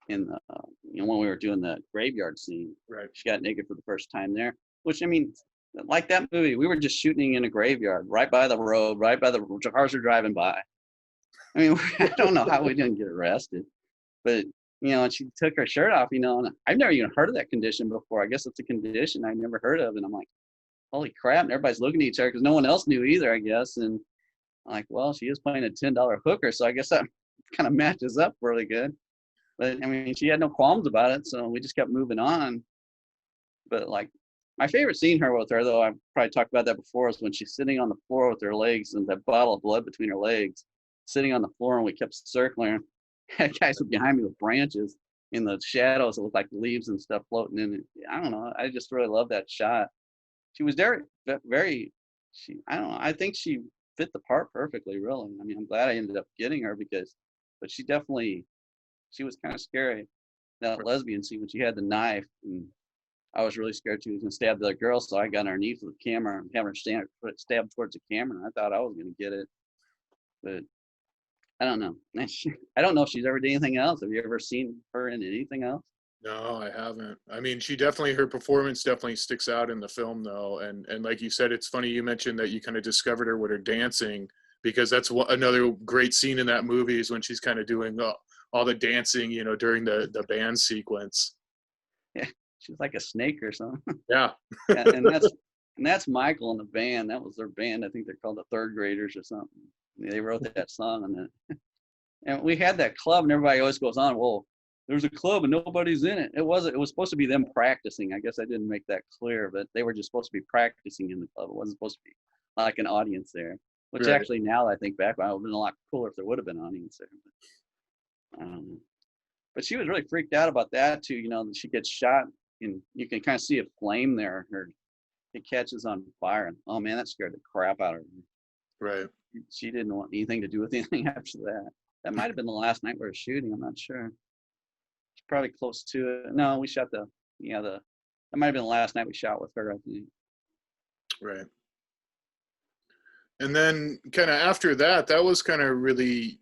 when we were doing the graveyard scene. Right. She got naked for the first time there, which, I mean, like that movie, we were just shooting in a graveyard right by the road, right by the cars are driving by. I mean, I don't know how we didn't get arrested, but, and she took her shirt off, and I've never even heard of that condition before. I guess it's a condition I've never heard of. And I'm like, holy crap. And everybody's looking at each other because no one else knew either, I guess. And I'm like, well, she is playing a $10 hooker, so I guess that kind of matches up really good. But I mean, she had no qualms about it, so we just kept moving on. But like, My favorite scene with her, though, I've probably talked about that before, is when she's sitting on the floor with her legs and that bottle of blood between her legs, sitting on the floor, and we kept circling her. Guys were behind me with branches in the shadows. It looked like leaves and stuff floating in it. I don't know. I just really love that shot. She was very, I don't know. I think she fit the part perfectly, really. I mean, I'm glad I ended up getting her but she was kind of scary. That lesbian scene when she had the knife, and I was really scared she was going to stab the other girl, so I got on her knees with the camera and having her stab towards the camera. I thought I was going to get it, but I don't know. I don't know if she's ever done anything else. Have you ever seen her in anything else? No, I haven't. I mean, her performance definitely sticks out in the film, though. And like you said, it's funny you mentioned that you kind of discovered her with her dancing, because that's another great scene in that movie is when she's kind of doing all the dancing, during the band sequence. Yeah, she's like a snake or something. Yeah. Yeah, and that's Michael and the band. That was their band. I think they're called the Third Graders or something. They wrote that song on that. And we had that club, and everybody always goes on, well, there's a club and nobody's in it. It was supposed to be them practicing. I guess I didn't make that clear, but they were just supposed to be practicing in the club. It wasn't supposed to be like an audience there, which Right. Actually, now that I think back, it would have been a lot cooler if there would have been an audience there. But she was really freaked out about that too. She gets shot and you can kind of see a flame there. It catches on fire, and oh man, that scared the crap out of her. Right. She didn't want anything to do with anything after that. That might have been the last night we were shooting. I'm not sure. It's probably close to it. No, we shot that might have been the last night we shot with her, I think. Right. And then kind of after that was kind of really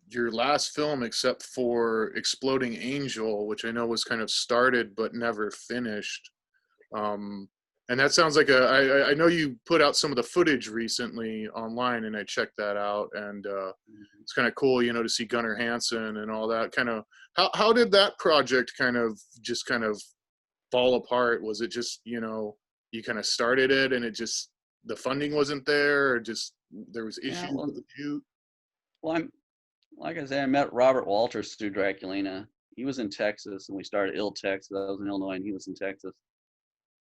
your last film, except for Exploding Angel, which I know was kind of started but never finished. And that sounds like I know you put out some of the footage recently online, and I checked that out, and it's kind of cool, to see Gunnar Hansen and all that. Kind of, how did that project kind of fall apart? Was it just, you kind of started it and the funding wasn't there, or just there was issues with the shoot? Well, like I said, I met Robert Walters through Draculina. He was in Texas, and we started Ill Texas. I was in Illinois, and he was in Texas.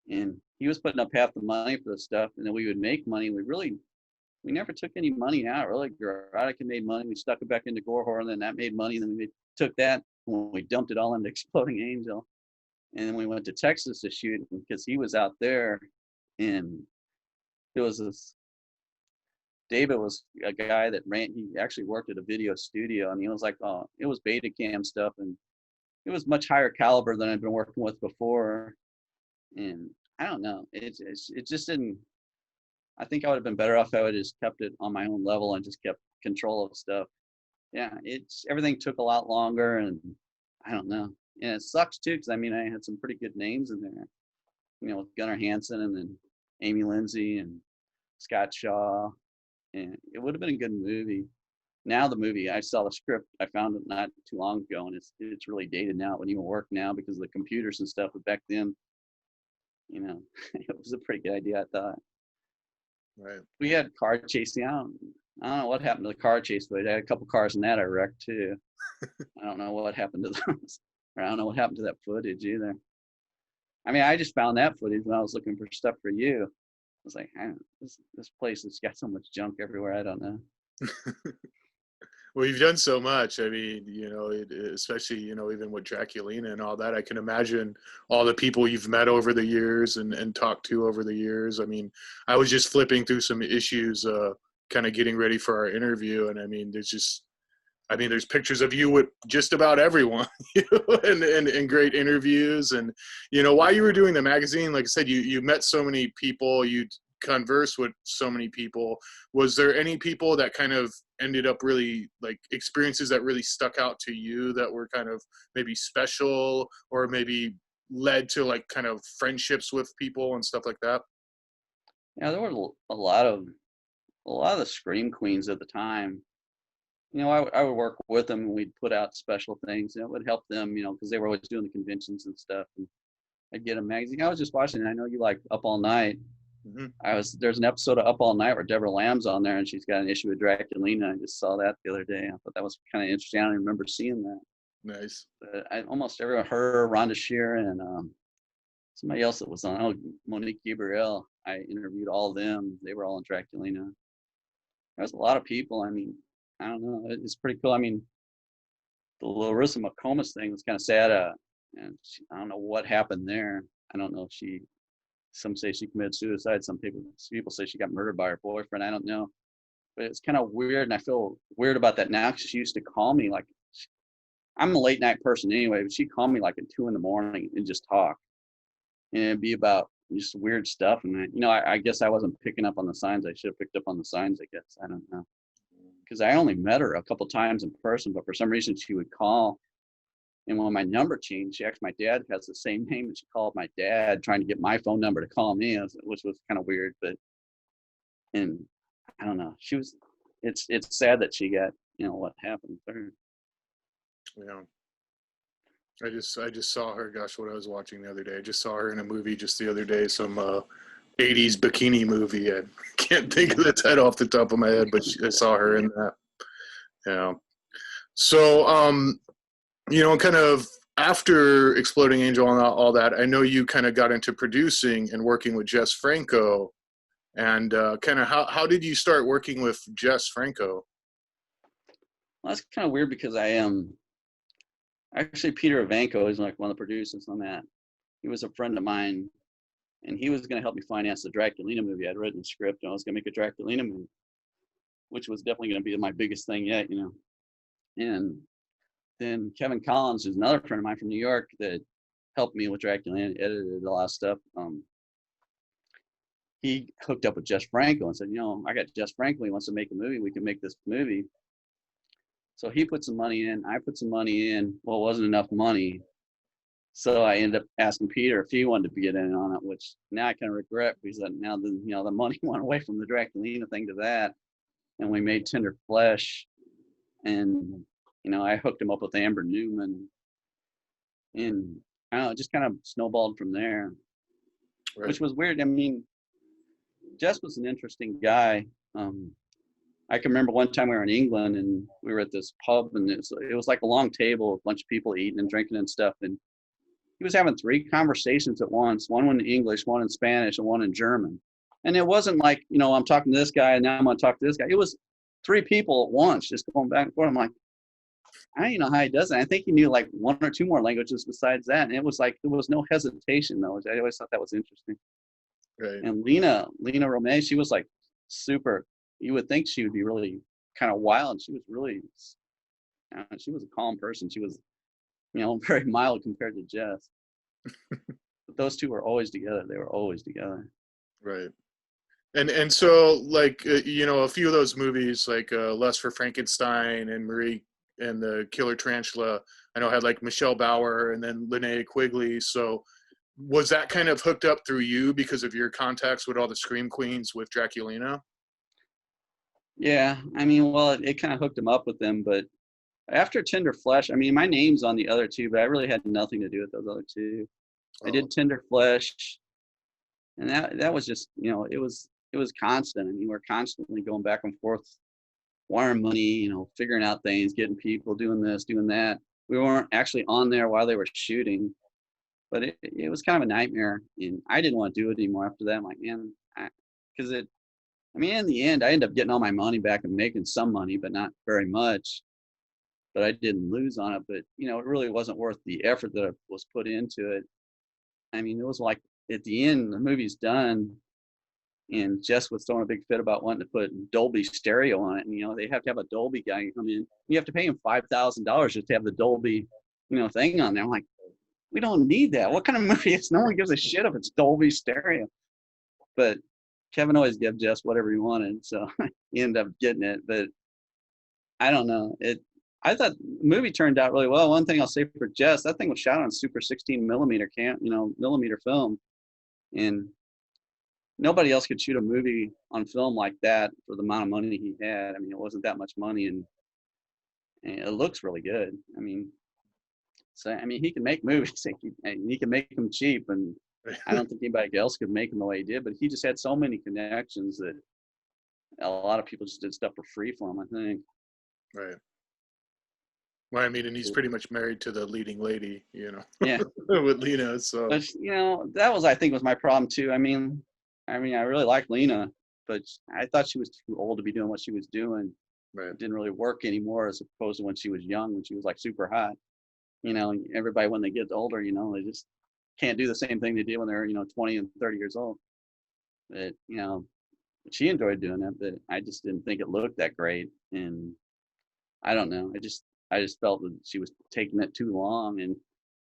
And he was putting up half the money for the stuff, and then we would make money. We never took any money out, really. Gorotica made money. We stuck it back into Gore, and then that made money. And then we took that, and we dumped it all into Exploding Angel. And then we went to Texas to shoot because he was out there, and it was this. David was a guy that he actually worked at a video studio, and he was like, it was Betacam stuff, and it was much higher caliber than I'd been working with before. And I don't know, it just didn't. I think I would have been better off if I would have just kept it on my own level and just kept control of stuff. Yeah, everything took a lot longer, and I don't know. And it sucks too, because I mean, I had some pretty good names in there, with Gunnar Hansen and then Amy Lindsay and Scott Shaw, and it would have been a good movie. Now the movie, I saw the script, I found it not too long ago, and it's really dated now. It wouldn't even work now because of the computers and stuff. But back then, it was a pretty good idea, I thought. Right. We had car chasing. I don't know what happened to the car chase, but I had a couple cars in that I wrecked too. I don't know what happened to those. Or I don't know what happened to that footage either. I mean, I just found that footage when I was looking for stuff for you. I was like, this place has got so much junk everywhere. I don't know. Well, you've done so much. I mean, especially, even with Draculina and all that, I can imagine all the people you've met over the years and talked to over the years. I mean, I was just flipping through some issues, kind of getting ready for our interview. And I mean, there's pictures of you with just about everyone, and great interviews. And, while you were doing the magazine, like I said, you met so many people, you converse with so many people. Was there any people that kind of ended up really, like, experiences that really stuck out to you that were kind of maybe special, or maybe led to like kind of friendships with people and stuff like that? Yeah, there were a lot of the scream queens at the time. I would work with them, and we'd put out special things. It would help them, because they were always doing the conventions and stuff. And I'd get a magazine. I was just watching it. I know you like Up All Night. Mm-hmm. There's an episode of Up All Night where Deborah Lamb's on there, and she's got an issue with Draculina. I just saw that the other day. I thought that was kind of interesting. I don't remember seeing that. Nice. But almost everyone, her, Rhonda Shear, and somebody else that was on. Oh, Monique Gabriel. I interviewed all of them. They were all in Draculina. There's a lot of people. I mean, I don't know. It's pretty cool. I mean, the Larissa McComas thing was kind of sad. And I don't know what happened there. I don't know if some say she committed suicide. Some people say she got murdered by her boyfriend. I don't know. But it's kind of weird. And I feel weird about that now because she used to call me like, I'm a late night person anyway, but she'd call me like at 2 a.m. and just talk. And it'd be about just weird stuff. And I guess I wasn't picking up on the signs. I should have picked up on the signs, I guess. I don't know. Because I only met her a couple times in person, but for some reason she would call. And when my number changed, she asked my dad has the same name, and she called my dad trying to get my phone number to call me, which was kind of weird. And I don't know. It's sad that she got, what happened to her. Yeah. I just saw her. Gosh, what I was watching the other day. I just saw her in a movie just the other day, some 80s bikini movie. I can't think of the title off the top of my head, but I saw her in that. Yeah. So, kind of after Exploding Angel and all that, I know you kind of got into producing and working with Jess Franco. And kind of how did you start working with Jess Franco? Well, that's kind of weird because I am actually Peter Ivanko is like one of the producers on that. He was a friend of mine, and he was going to help me finance the Draculina movie. I'd written the script, and I was going to make a Draculina movie, which was definitely going to be my biggest thing yet, And then Kevin Collins, who's another friend of mine from New York that helped me with Draculina, edited a lot of stuff. He hooked up with Jess Franco and said, I got Jess Franco. He wants to make a movie. We can make this movie. So he put some money in. I put some money in. Well, it wasn't enough money. So I ended up asking Peter if he wanted to get in on it, which now I kind of regret because now the money went away from the Draculina thing to that. And we made Tender Flesh. And, I hooked him up with Amber Newman. And I don't know, it just kind of snowballed from there, right. Which was weird. I mean, Jess was an interesting guy. I can remember one time we were in England and we were at this pub, and it was like a long table, a bunch of people eating and drinking and stuff. And he was having 3 conversations at once, one in English, one in Spanish, and one in German. And it wasn't like, I'm talking to this guy and now I'm going to talk to this guy. It was 3 people at once, just going back and forth. I'm like, I don't know how he does it. I think he knew like 1 or 2 more languages besides that. And it was like, there was no hesitation though. I always thought that was interesting. Right. And Lena Romay, she was like super, you would think she would be really kind of wild. She was really, she was a calm person. She was, very mild compared to Jess. But those 2 were always together. They were always together. Right. And so like, a few of those movies like Lust for Frankenstein and Marie and the Killer Tarantula, I know had like Michelle Bauer and then Linnea Quigley. So was that kind of hooked up through you because of your contacts with all the Scream Queens with Draculina? Yeah, I mean, well, it kind of hooked him up with them, but after Tender Flesh, I mean, my name's on the other 2, but I really had nothing to do with those other 2. I did Tender Flesh, and that was just, it was constant. I mean, we're constantly going back and forth, wiring money, figuring out things, getting people, doing this, doing that. We weren't actually on there while they were shooting, but it was kind of a nightmare, and I didn't want to do it anymore after that. I'm like, man, because in the end, I ended up getting all my money back and making some money, but not very much. But I didn't lose on it. But, it really wasn't worth the effort that was put into it. I mean, it was like at the end, the movie's done, and Jess was throwing a big fit about wanting to put Dolby stereo on it. And, they have to have a Dolby guy come in. You have to pay him $5,000 just to have the Dolby, thing on there. I'm like, we don't need that. What kind of movie is? No one gives a shit if it's Dolby stereo. But Kevin always gave Jess whatever he wanted, so he ended up getting it. But I don't know. I thought the movie turned out really well. One thing I'll say for Jess, that thing was shot on super 16 millimeter millimeter film, and nobody else could shoot a movie on film like that for the amount of money he had. I mean, it wasn't that much money, and it looks really good. I mean, he can make movies. He can make them cheap, and I don't think anybody else could make them the way he did. But he just had so many connections that a lot of people just did stuff for free for him, I think. Right. Well, I mean, and he's pretty much married to the leading lady, Yeah. with Lena. So, But that was, I think, was my problem too. I really liked Lena, but I thought she was too old to be doing what she was doing. right. It didn't really work anymore as opposed to when she was young, when she was like super hot. Everybody when they get older, they just can't do the same thing they did when they're 20 and 30 years old. But she enjoyed doing it, but I just didn't think it looked that great, and I don't know. I just felt that she was taking it too long, and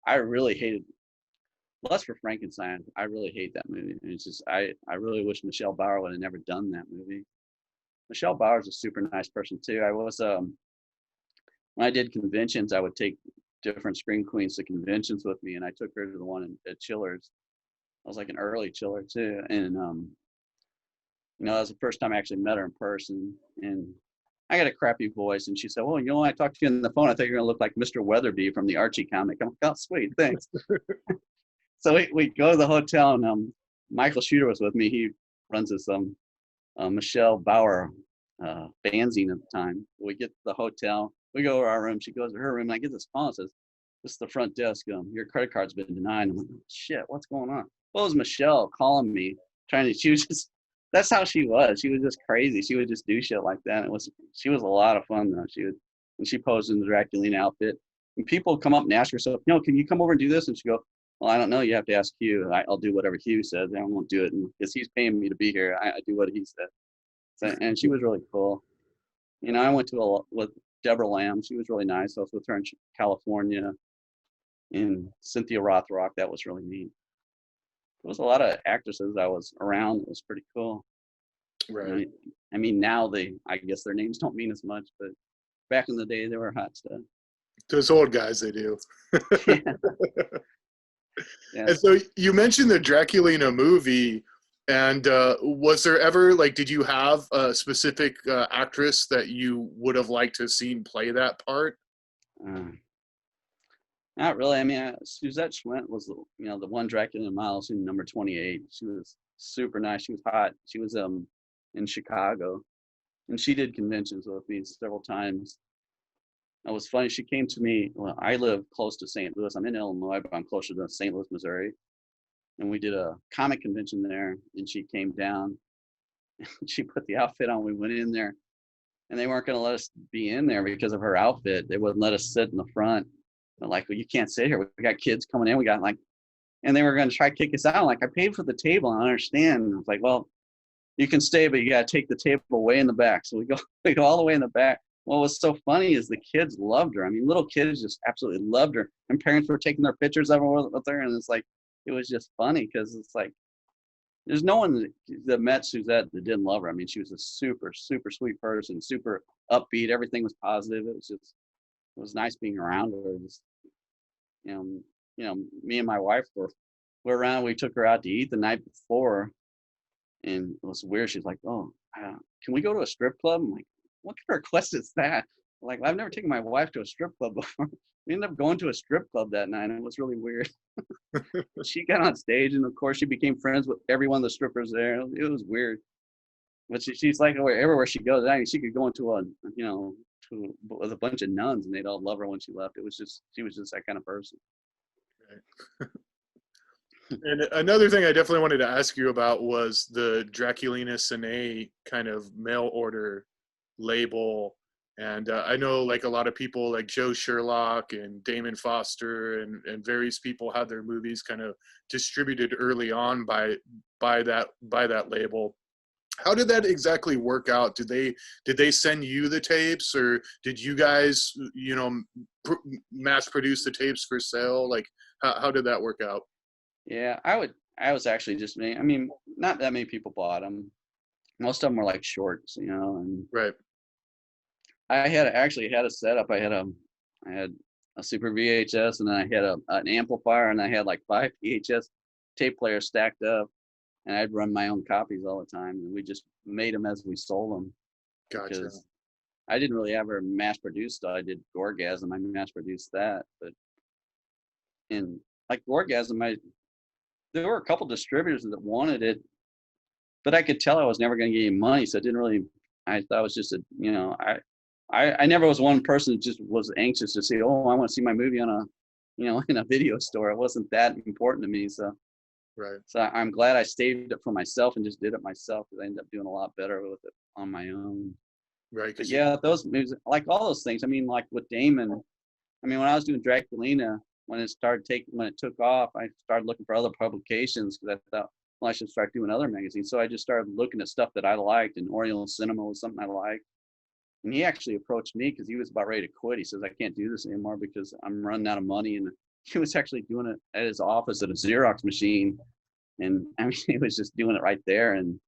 I really hated. Less for Frankenstein. I really hate that movie. And it's just I really wish Michelle Bauer would have never done that movie. Michelle Bauer's a super nice person too. I was when I did conventions, I would take different screen queens to conventions with me, and I took her to the one at Chillers. I was like an early Chiller too, and that was the first time I actually met her in person. And I got a crappy voice, and she said, "Well, when I talked to you on the phone, I thought you were gonna look like Mr. Weatherby from the Archie comic." I'm like, "Oh, sweet, thanks." So we go to the hotel, and Michael Shooter was with me. He runs this Michelle Bauer fanzine at the time. We get to the hotel. We go to our room. She goes to her room, and I get this phone. It says, "This is the front desk. Your credit card's been denied." I'm like, "Shit, what's going on?" Well, it was Michelle calling me, she was just, that's how she was. She was just crazy. She would just do shit like that. She was a lot of fun though. When she posed in the Draculina outfit, and people come up and ask her, "So, can you come over and do this?" And she go, "Well, I don't know. You have to ask Hugh. I'll do whatever Hugh says. I won't do it because he's paying me to be here. I do what he said." So, and she was really cool. I went with Deborah Lamb. She was really nice. I was with her in California. And Cynthia Rothrock. That was really neat. There was a lot of actresses I was around. It was pretty cool. Right. Now I guess their names don't mean as much, but back in the day, they were hot stuff. Those old guys, they do. Yeah. Yeah. And so you mentioned the Draculina movie, and was there ever, did you have a specific actress that you would have liked to have seen play that part? Not really. Suzette Schwent was the one Draculina Miles in number 28. She was super nice. She was hot. She was in Chicago, and she did conventions with me several times. It was funny. She came to me. Well, I live close to St. Louis. I'm in Illinois, but I'm closer to St. Louis, Missouri. And we did a comic convention there, and she came down. She put the outfit on. We went in there, and they weren't going to let us be in there because of her outfit. They wouldn't let us sit in the front. They're like, "Well, you can't sit here. We got kids coming in. We got and they were going to try to kick us out. I paid for the table. I understand." I was like, "Well, you can stay, but you got to take the table way in the back." So we go all the way in the back. What was so funny is the kids loved her. Little kids just absolutely loved her, and parents were taking their pictures of her with her, and it was just funny because there's no one that met Suzette that didn't love her. She was a super, super sweet person, super upbeat. Everything was positive. It was nice being around her. Me and my wife were around. We took her out to eat the night before, and it was weird. She's like, "Oh, can we go to a strip club?" I'm like, "What kind of request is that?" I've never taken my wife to a strip club before. We ended up going to a strip club that night, and it was really weird. She got on stage, and of course, she became friends with every one of the strippers there. It was weird, but she's like everywhere she goes. She could go into with a bunch of nuns, and they'd all love her when she left. She was just that kind of person. Right. And another thing I definitely wanted to ask you about was the Draculina Cine kind of mail order label. And I know a lot of people like Joe Sherlock and Damon Foster and various people had their movies kind of distributed early on by that label. How did that exactly work out? Did they send you the tapes, or did you guys mass produce the tapes for sale? How did that work out? Yeah, I was actually just me. Not that many people bought them. Most of them were shorts, and Right. I actually had a setup. I had a Super VHS, and then I had an amplifier, and I had 5 VHS tape players stacked up, and I'd run my own copies all the time, and we just made them as we sold them. Gotcha. Because I didn't really ever mass produce stuff. I did Gorgasm. I mass produced that, but in Gorgasm, there were a couple distributors that wanted it, but I could tell I was never going to get any money, so it didn't really. I thought it was just I never was one person that just was anxious to see, oh, I want to see my movie on a, in a video store. It wasn't that important to me. So, Right. so I'm glad I saved it for myself and just did it myself, because I ended up doing a lot better with it on my own. Right. But yeah, those movies, like all those things. I mean, like with Damon, I mean, when I was doing Draculina, when it took off, I started looking for other publications, because I thought, well, I should start doing other magazines. So I just started looking at stuff that I liked, and Oriental Cinema was something I liked. And he actually approached me because he was about ready to quit. He says, I can't do this anymore because I'm running out of money. And he was actually doing it at his office at a Xerox machine. And I mean, he was just doing it right there. And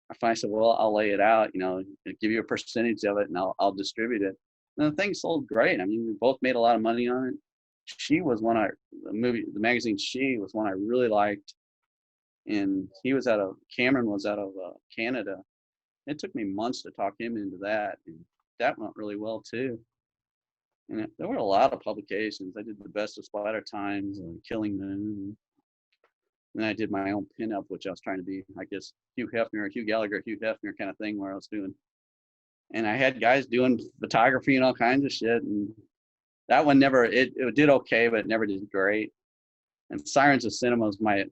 I finally said, well, I'll lay it out, give you a percentage of it, and I'll distribute it. And the thing sold great. I mean, we both made a lot of money on it. The magazine She was one I really liked. And Cameron was out of Canada. It took me months to talk him into that, and that went really well too. And there were a lot of publications. I did the Best of Splatter Times and Killing Moon. And then I did my own pinup, which I was trying to be, I guess, Hugh Gallagher, Hugh Hefner kind of thing, where I was doing. And I had guys doing photography and all kinds of shit. And that one it did okay, but it never did great. And Sirens of Cinema was my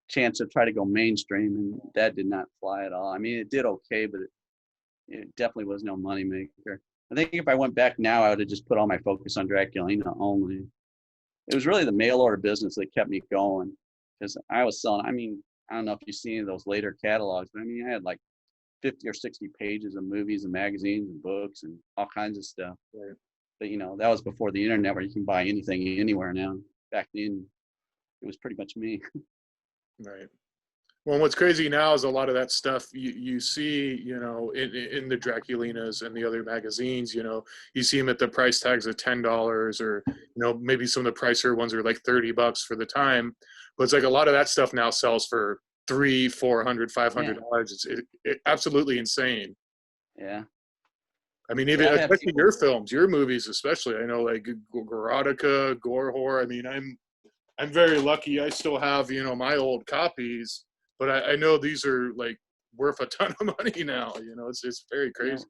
chance to try to go mainstream, and that did not fly at all. I mean, it did okay, but it definitely was no money maker. I think if I went back now, I would have just put all my focus on Draculina only. It was really the mail order business that kept me going, because I was selling, I mean, I don't know if you've seen any of those later catalogs, but I mean, I had like 50 or 60 pages of movies and magazines and books and all kinds of stuff. Right. But, that was before the internet, where you can buy anything anywhere now. Back then, it was pretty much me. Right. Well, what's crazy now is a lot of that stuff you see, in the Draculinas and the other magazines, you see them at the price tags of $10, or, maybe some of the pricier ones are like $30 for the time. But it's like a lot of that stuff now sells for $300, $400, $500. Yeah. It's absolutely insane. Yeah. I mean, even especially your films, your movies, especially. I know, like Gorotica, Gore. I mean, I'm very lucky. I still have, my old copies, but I know these are like worth a ton of money now. It's very crazy.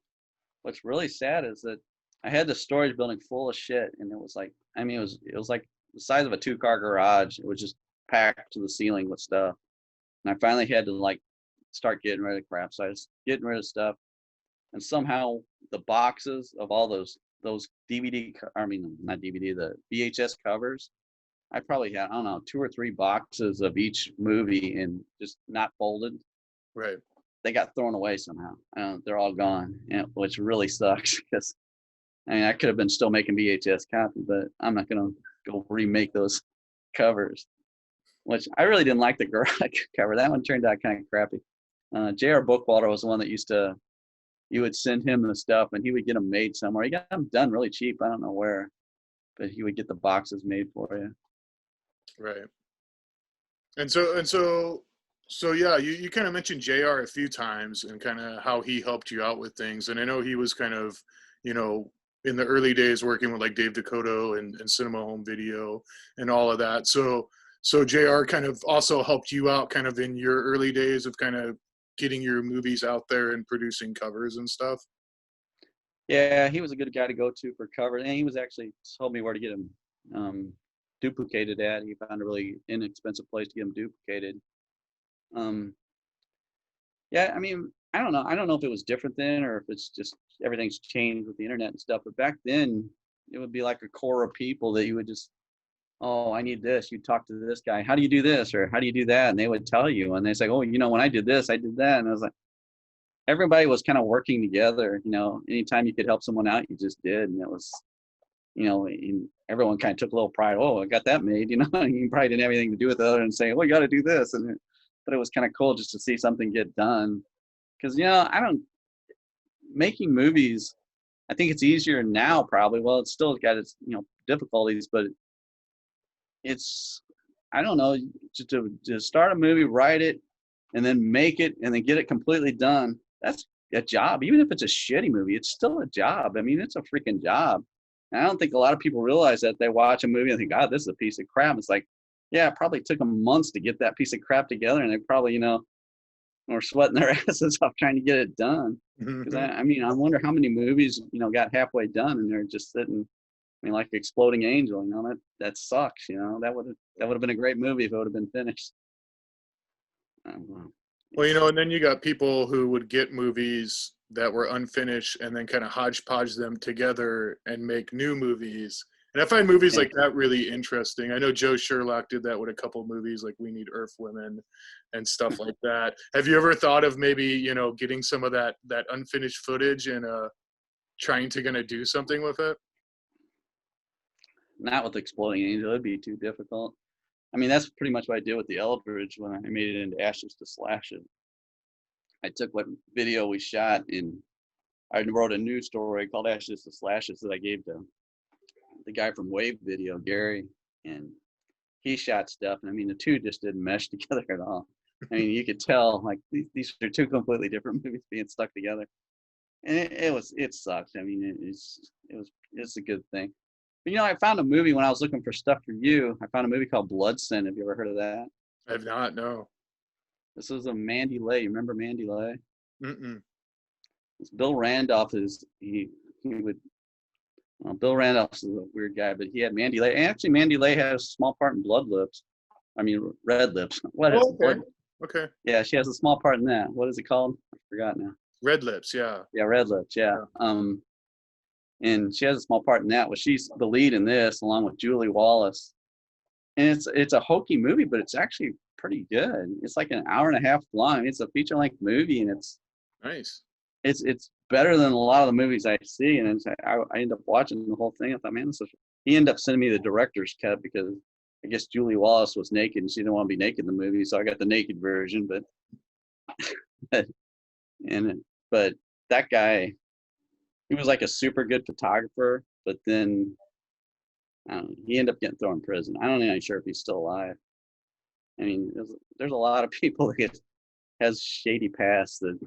What's really sad is that I had the storage building full of shit, and it was like, I mean, it was like the size of a 2-car garage. It was just packed to the ceiling with stuff. And I finally had to like start getting rid of crap. So I was getting rid of stuff, and somehow the boxes of all those DVD, not DVD, the VHS covers, I probably had, I don't know, 2 or 3 boxes of each movie, and just not folded. Right. They got thrown away somehow. They're all gone, which really sucks, because I could have been still making VHS copies, but I'm not going to go remake those covers, which I really didn't like the Gorotica cover. That one turned out kind of crappy. J.R. Bookwalter was the one that you would send him the stuff, and he would get them made somewhere. He got them done really cheap. I don't know where, but he would get the boxes made for you. Right. And so yeah, you kind of mentioned JR a few times, and kind of how he helped you out with things. And I know he was kind of, in the early days working with like Dave Dakota and Cinema Home Video and all of that. So JR kind of also helped you out kind of in your early days of kind of getting your movies out there and producing covers and stuff. Yeah, he was a good guy to go to for covers, and he was actually told me where to get them duplicated at. He found a really inexpensive place to get them duplicated. Yeah, I mean, I don't know if it was different then, or if it's just everything's changed with the internet and stuff. But back then, it would be like a core of people that you would just, oh, I need this. You'd talk to this guy. How do you do this? Or how do you do that? And they would tell you. And they say, oh, when I did this, I did that. And I was like, everybody was kind of working together. Anytime you could help someone out, you just did. And it was, and everyone kind of took a little pride. Oh, I got that made. You probably didn't have anything to do with it other than saying, oh, you got to do this. But it was kind of cool just to see something get done. Because, making movies, I think it's easier now probably. Well, it's still got its, difficulties, but it's, I don't know, to start a movie, write it, and then make it, and then get it completely done. That's a job. Even if it's a shitty movie, it's still a job. I mean, it's a freaking job. And I don't think a lot of people realize that. They watch a movie and think, God, this is a piece of crap. It's like, yeah, it probably took them months to get that piece of crap together, and they probably, were sweating their asses off trying to get it done. Because I mean, I wonder how many movies, got halfway done and they're just sitting. I mean, like Exploding Angel, that sucks. That would have been a great movie if it would have been finished. Well, and then you got people who would get movies that were unfinished and then kind of hodgepodge them together and make new movies. And I find movies like that really interesting. I know Joe Sherlock did that with a couple movies like We Need Earth Women and stuff like that. Have you ever thought of maybe, getting some of that unfinished footage and trying to kind of do something with it? Not with Exploding Angel. It'd be too difficult. I mean, that's pretty much what I did with the Eldridge when I made it into Ashes to Slashes. I took what video we shot and I wrote a news story called Ashes to Slashes that I gave to the guy from Wave Video, Gary, and he shot stuff. And I mean, the two just didn't mesh together at all. I mean, you could tell like these are two completely different movies being stuck together, and it sucks. I mean, it's a good thing. But I found a movie when I was looking for stuff for you. I found a movie called Bloodsin. Have you ever heard of that? I have not. No. This was a Mandy Lay. You remember Mandy Lay? Mm-mm. Bill Randolph Bill Randolph is a weird guy, but he had Mandy Lay. And actually, Mandy Lay has a small part in Blood Lips. I mean, Red Lips. What is okay. Okay. Yeah, she has a small part in that. What is it called? I forgot now. Red Lips, yeah. Yeah, Red Lips, yeah. And she has a small part in that. Well, she's the lead in this, along with Julie Wallace. And it's a hokey movie, but it's actually pretty good. It's like an hour and a half long. It's a feature-length movie, and it's nice. It's better than a lot of the movies I see. And I end up watching the whole thing. I thought, man, he ended up sending me the director's cut because I guess Julie Wallace was naked and she didn't want to be naked in the movie, so I got the naked version. But that guy, he was like a super good photographer, but then I don't know, he ended up getting thrown in prison. I don't know sure if he's still alive. I mean, there's a lot of people that has shady past that,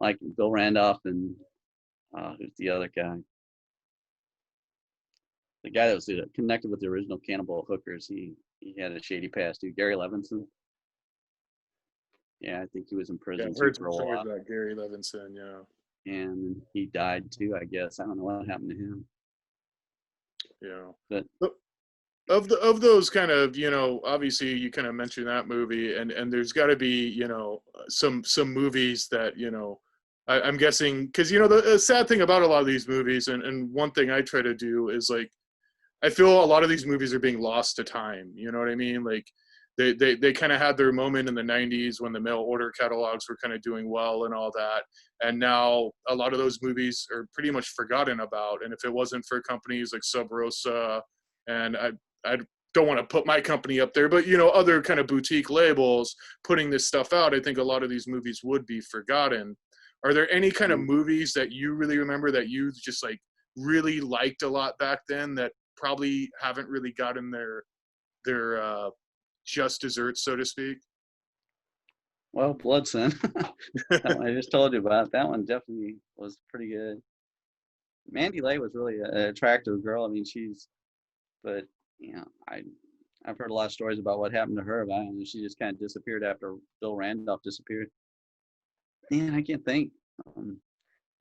like Bill Randolph and who's the other guy? The guy that was connected with the original Cannibal Hookers. He had a shady past too. Gary Levinson. Yeah, I think he was in prison too for a while. About Gary Levinson, yeah. And he died too, I guess. I don't know what happened to him. Yeah. But of those kind of, obviously you kind of mentioned that movie, and there's got to be, some movies that, I'm guessing, because, the sad thing about a lot of these movies, and one thing I try to do is, like, I feel a lot of these movies are being lost to time. You know what I mean? Like, they kind of had their moment in the 90s when the mail order catalogs were kind of doing well and all that. And now a lot of those movies are pretty much forgotten about. And if it wasn't for companies like Sub Rosa, and I don't want to put my company up there, but, other kind of boutique labels putting this stuff out, I think a lot of these movies would be forgotten. Are there any kind of movies that you really remember that you just like really liked a lot back then that probably haven't really gotten their just desserts, so to speak? Well, Bloodsin. I just told you about that one. Definitely was pretty good. Mandy Lay was really an attractive girl. I mean, but I've heard a lot of stories about what happened to her. But I don't know, she just kind of disappeared after Bill Randolph disappeared. Man, I can't think.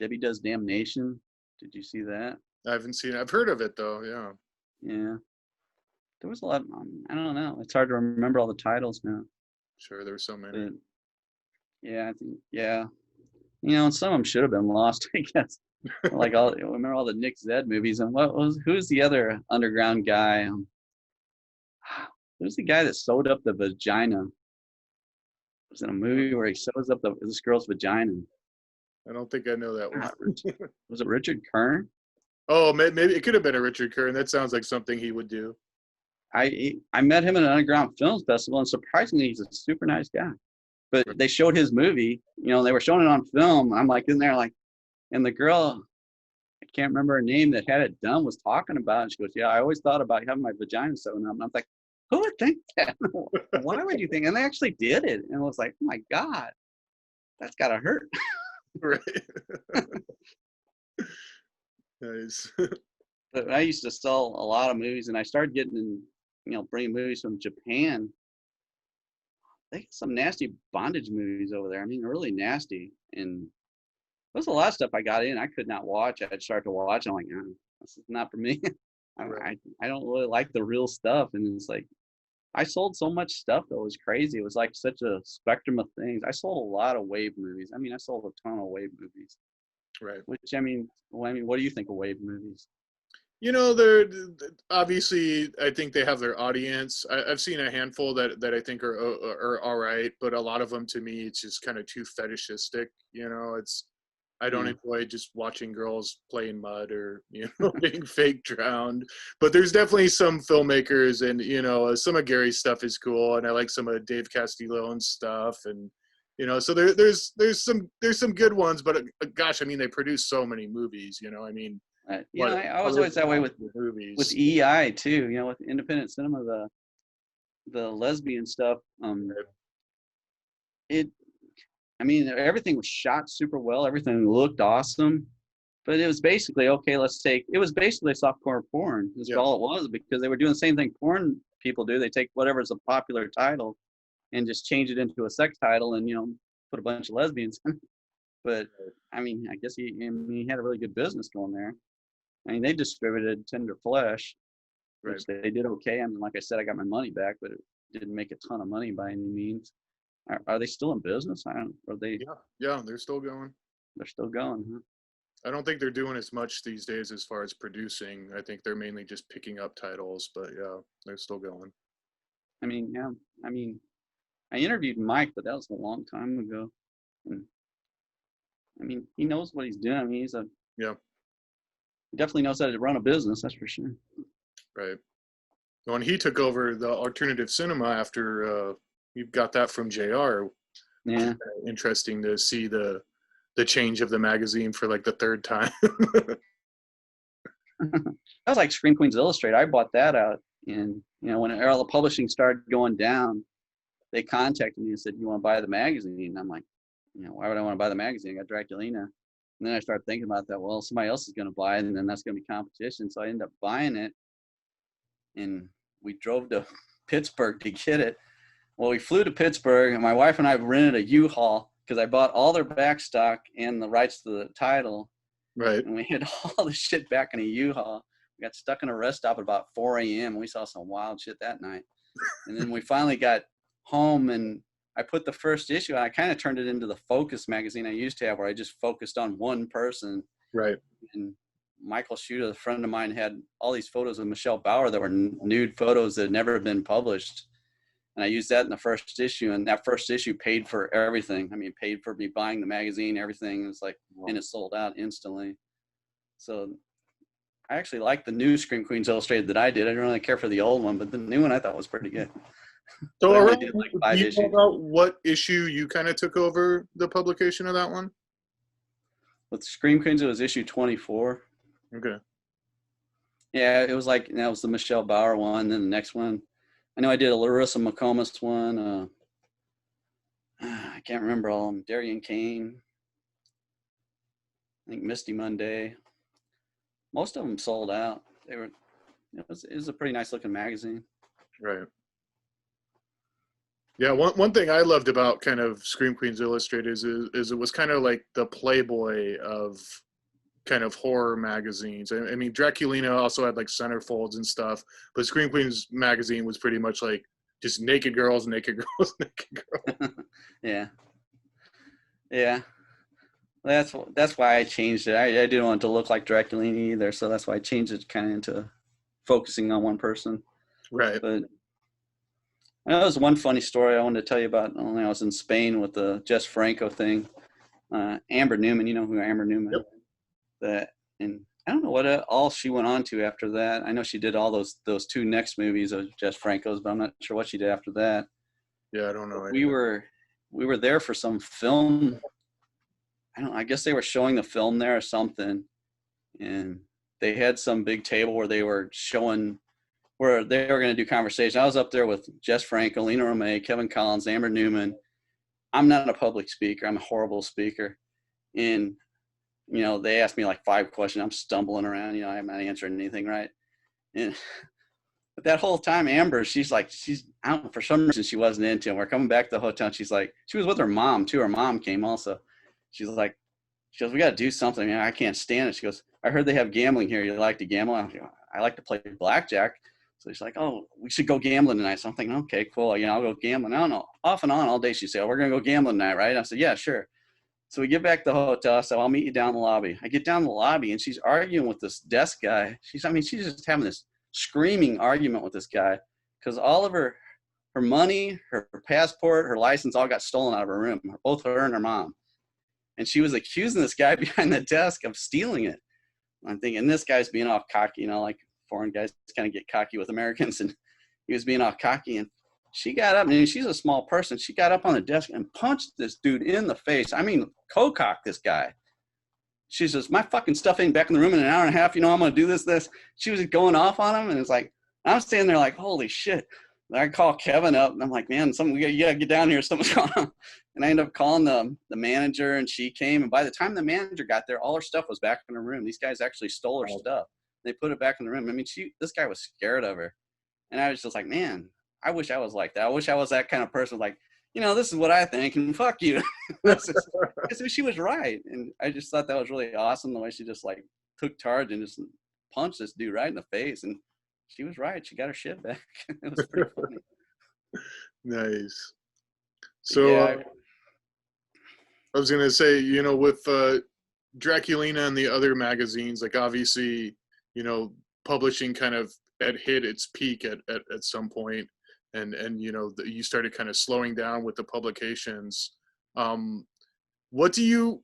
Debbie Does Damnation. Did you see that? I haven't seen it. I've heard of it though. Yeah. Yeah. There was a lot. I don't know. It's hard to remember all the titles now. Sure, there were so many. But, yeah, I think. Yeah. And some of them should have been lost, I guess. Like remember all the Nick Zed movies, and who's the other underground guy? Who's the guy that sewed up the vagina? It was in a movie where he sews up this girl's vagina. I don't think I know that one. Was it Richard Kern? Oh, maybe it could have been a Richard Kern. That sounds like something he would do. I met him at an underground films festival, and surprisingly, he's a super nice guy. But they showed his movie, they were showing it on film. I'm like in there, like, and the girl, I can't remember her name, that had it done was talking about it. And she goes, "Yeah, I always thought about having my vagina sewn up." And I'm like, who would think that? Why would you think? And they actually did it. And I was like, oh my God, that's got to hurt. Right. Nice. But I used to sell a lot of movies, and I started getting in, bringing movies from Japan. They got some nasty bondage movies over there. I mean, really nasty. was a lot of stuff I got in. I could not watch. I'd start to watch. I'm like, this is not for me. I don't really like the real stuff. And it's like, I sold so much stuff that was crazy. It was like such a spectrum of things. I sold a lot of wave movies. I mean, I sold a ton of wave movies. Right. Which I mean, what do you think of wave movies? You know, they're obviously, I think they have their audience. I've seen a handful that I think are all right, but a lot of them, to me, it's just kind of too fetishistic. You know, I don't enjoy just watching girls play in mud or, you know, being fake drowned. But there's definitely some filmmakers, and, you know, some of Gary's stuff is cool, and I like some of Dave Castiglione's stuff, and, you know, so there's some good ones, but gosh, I mean, they produce so many movies, you know, I mean. You know, I was always that way with movies. With EI too. You know, with independent cinema, the lesbian stuff. I mean, everything was shot super well. Everything looked awesome, but it was basically it was basically softcore porn. That's all it was, because they were doing the same thing porn people do. They take whatever's a popular title and just change it into a sex title, and, you know, put a bunch of lesbians in. But I mean, I guess he had a really good business going there. I mean, they distributed Tender Flesh, which they did okay. I mean, like I said, I got my money back, but it didn't make a ton of money by any means. Are they still in business? Are they? Yeah, they're still going. They're still going, huh? I don't think they're doing as much these days as far as producing. I think they're mainly just picking up titles, but yeah, they're still going. I mean, yeah. I mean, I interviewed Mike, but that was a long time ago. And, I mean, he knows what he's doing. I mean, he definitely knows how to run a business, that's for sure. Right. When he took over the alternative cinema after you got that from JR. Yeah. Interesting to see the change of the magazine for like the third time. That was like Scream Queens Illustrated. I bought that out, and, you know, when all the publishing started going down, they contacted me and said, "You want to buy the magazine?" And I'm like, you know, why would I want to buy the magazine? I got Draculina. And then I started thinking about that. Well, somebody else is going to buy it, and then that's going to be competition. So I ended up buying it, and we drove to Pittsburgh to get it. Well, we flew to Pittsburgh, and my wife and I rented a U-Haul because I bought all their back stock and the rights to the title. Right. And we had all the shit back in a U-Haul. We got stuck in a rest stop at about 4 a.m. We saw some wild shit that night. And then we finally got home, and I put the first issue, and I kind of turned it into the Focus magazine I used to have, where I just focused on one person. Right. And Michael Schutter, a friend of mine, had all these photos of Michelle Bauer that were nude photos that had never been published. And I used that in the first issue, and that first issue paid for everything. I mean, paid for me buying the magazine, everything. It was like, and it sold out instantly. So I actually like the new Scream Queens Illustrated that I did. I didn't really care for the old one, but the new one I thought was pretty good. So I around, did like do 5 you issues. know about what issue you kind of took over the publication of that one? With Scream Queens, it was issue 24. Okay. Yeah, it was like, that was the Michelle Bauer one. Then the next one, I know I did a Larissa McComas one. I can't remember all of them. Darian Kane. I think Misty Monday. Most of them sold out. It was a pretty nice looking magazine. Right. Yeah, one thing I loved about kind of Scream Queens Illustrated is it was kind of like the Playboy of kind of horror magazines. I mean, Draculina also had like centerfolds and stuff, but Scream Queens magazine was pretty much like just naked girls, naked girls, naked girls. Yeah. That's why I changed it. I didn't want it to look like Draculina either, so that's why I changed it kind of into focusing on one person. Right. But there was one funny story I wanted to tell you about. When I was in Spain with the Jess Franco thing. Amber Newman, you know who Amber Newman? Yep. And I don't know what all she went on to after that. I know she did all those 2 next movies of Jess Franco's, but I'm not sure what she did after that. Yeah, I don't know. We were there for some film. I guess they were showing the film there or something, and they had some big table where they were showing, where they were going to do conversation. I was up there with Jess Franco, Lena Romay, Kevin Collins, Amber Newman. I'm not a public speaker. I'm a horrible speaker. And, you know, they asked me like 5 questions. I'm stumbling around. You know, I'm not answering anything right. And but that whole time, Amber, she's I don't know, for some reason she wasn't into him. We're coming back to the hotel. And she was with her mom too. Her mom came also. She She goes, we got to do something. Man, I can't stand it. She goes, I heard they have gambling here. You like to gamble? I like to play blackjack. So she's like, oh, we should go gambling tonight. So I'm thinking, okay, cool. I'll go gambling. I don't know. Off and on all day, she'd say, oh, we're going to go gambling tonight, right? I said, yeah, sure. So we get back to the hotel. So I'll meet you down in the lobby. I get down in the lobby, and she's arguing with this desk guy. She's just having this screaming argument with this guy because all of her money, her passport, her license all got stolen out of her room, both her and her mom. And she was accusing this guy behind the desk of stealing it. I'm thinking, this guy's being all cocky, like foreign guys kind of get cocky with Americans, and he was being all cocky. And she got up, and she's a small person. She got up on the desk and punched this dude in the face. I mean, co-cocked this guy. She says, my fucking stuff ain't back in the room in an hour and a half. I'm going to do this. She was going off on him, and it's like, I'm standing there like, holy shit. And I call Kevin up, and I'm like, man, you got to get down here. Something's going on. And I ended up calling the manager, and she came. And by the time the manager got there, all her stuff was back in her room. These guys actually stole her stuff. They put it back in the room. I mean, this guy was scared of her. And I was just like, man, I wish I was like that. I wish I was that kind of person, like, this is what I think, and fuck you. So she was right. And I just thought that was really awesome, the way she just, like, took charge and just punched this dude right in the face. And she was right. She got her shit back. It was pretty funny. Nice. So yeah, I was going to say, with Draculina and the other magazines, like obviously, publishing kind of had hit its peak at some point, and you started kind of slowing down with the publications. What do you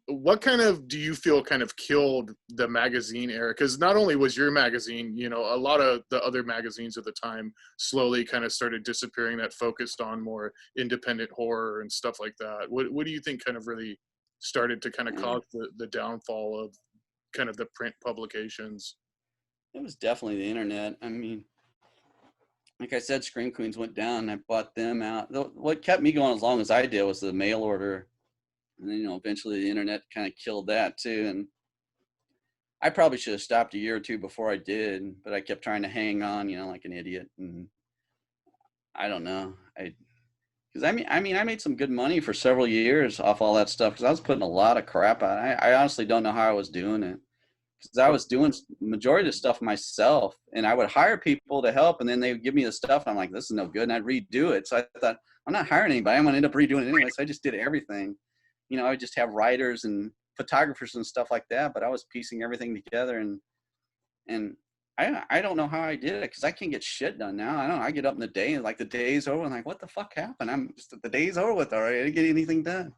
feel kind of killed the magazine era? Because not only was your magazine, a lot of the other magazines at the time slowly kind of started disappearing that focused on more independent horror and stuff like that. What do you think kind of really started to kind of cause the downfall of kind of the print publications? It was definitely the internet. I mean, like I said, Scream Queens went down, and I bought them out. What kept me going as long as I did was the mail order. And then, eventually the internet kind of killed that too. And I probably should have stopped a year or two before I did, but I kept trying to hang on, like an idiot. And I don't know. Because I made some good money for several years off all that stuff, because I was putting a lot of crap out. I honestly don't know how I was doing it, because I was doing majority of the stuff myself, and I would hire people to help, and then they would give me the stuff, and I'm like, this is no good, and I'd redo it. So I thought, I'm not hiring anybody. I'm going to end up redoing it anyway. So I just did everything. I would just have writers and photographers and stuff like that, but I was piecing everything together, and I don't know how I did it, because I can't get shit done now. I don't know. I get up in the day, and like the day's over, and like, what the fuck happened? The day's over with already. I didn't get anything done.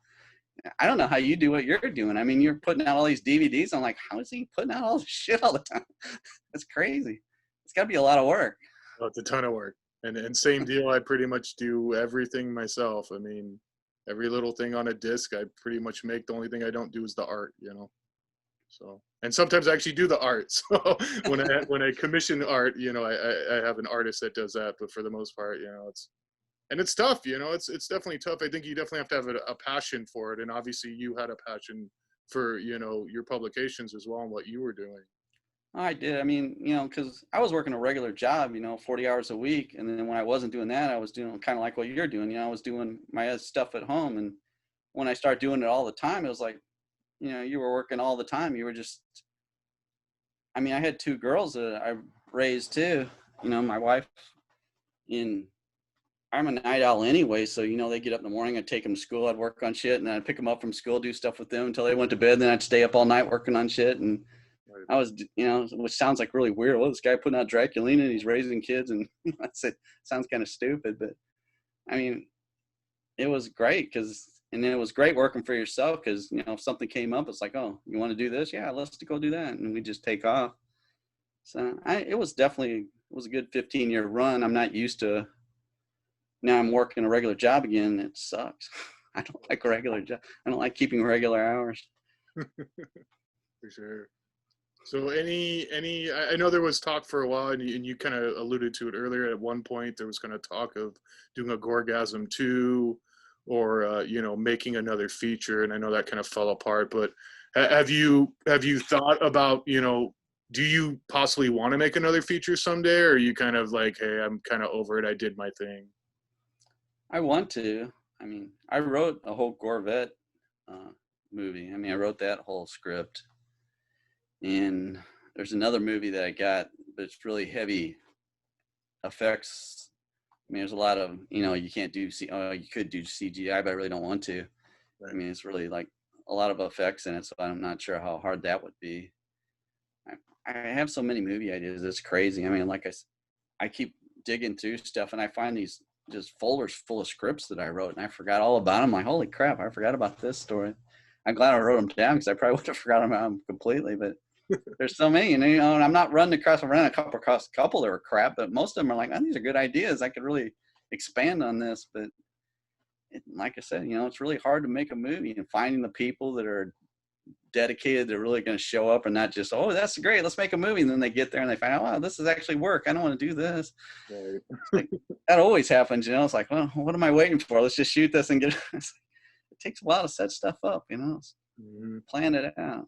I don't know how you do what you're doing. I mean, you're putting out all these DVDs. I'm like, how is he putting out all this shit all the time? That's crazy. It's got to be a lot of work. Oh, it's a ton of work. And same deal. I pretty much do everything myself. I mean, every little thing on a disc, I pretty much make. The only thing I don't do is the art, So, and sometimes I actually do the art. So when I commission art, I have an artist that does that. But for the most part, it's tough. It's definitely tough. I think you definitely have to have a passion for it. And obviously, you had a passion for your publications as well and what you were doing. I did. I mean, because I was working a regular job, 40 hours a week. And then when I wasn't doing that, I was doing kind of like what you're doing. I was doing my stuff at home. And when I started doing it all the time, it was like, you were working all the time. You were just, I had 2 girls that I raised too. My wife, I'm a night owl anyway. So, they get up in the morning, I'd take them to school, I'd work on shit, and then I'd pick them up from school, do stuff with them until they went to bed. Then I'd stay up all night working on shit. And I was, which sounds like really weird. Well, this guy putting out Draculina and he's raising kids, and that's it. Sounds kind of stupid, but it was great and then it was great working for yourself, because, if something came up, it's like, oh, you want to do this? Yeah, let's go do that. And we just take off. So it was a good 15-year run. I'm not used to, now I'm working a regular job again. It sucks. I don't like a regular job. I don't like keeping regular hours. For sure. So I know there was talk for a while, and you kind of alluded to it earlier. At one point, there was kind of talk of doing a Gorgasm 2, or making another feature, and I know that kind of fell apart. But have you thought about, do you possibly want to make another feature someday, or are you kind of like, hey, I'm kind of over it, I did my thing? I want to. I wrote a whole Gore vet movie. I mean, I wrote that whole script. And there's another movie that I got, but it's really heavy effects. I mean, there's a lot of, you can't do, you could do CGI, but I really don't want to. Right. I mean, it's really like a lot of effects in it, so I'm not sure how hard that would be. I have so many movie ideas. It's crazy. I mean, like I keep digging through stuff, and I find these just folders full of scripts that I wrote, and I forgot all about them. Like, holy crap, I forgot about this story. I'm glad I wrote them down because I probably would have forgotten about them completely, but there's so many, and I'm not running across. I ran across a couple that were crap, but most of them are like, oh, these are good ideas. I could really expand on this, but like I said, it's really hard to make a movie, and finding the people that are dedicated, they're really going to show up and not just, oh, that's great, let's make a movie, and then they get there and they find out, wow, this is actually work. I don't want to do this. Right. Like, that always happens. It's like, well, what am I waiting for? Let's just shoot this and get it. It takes a while to set stuff up. Plan it out.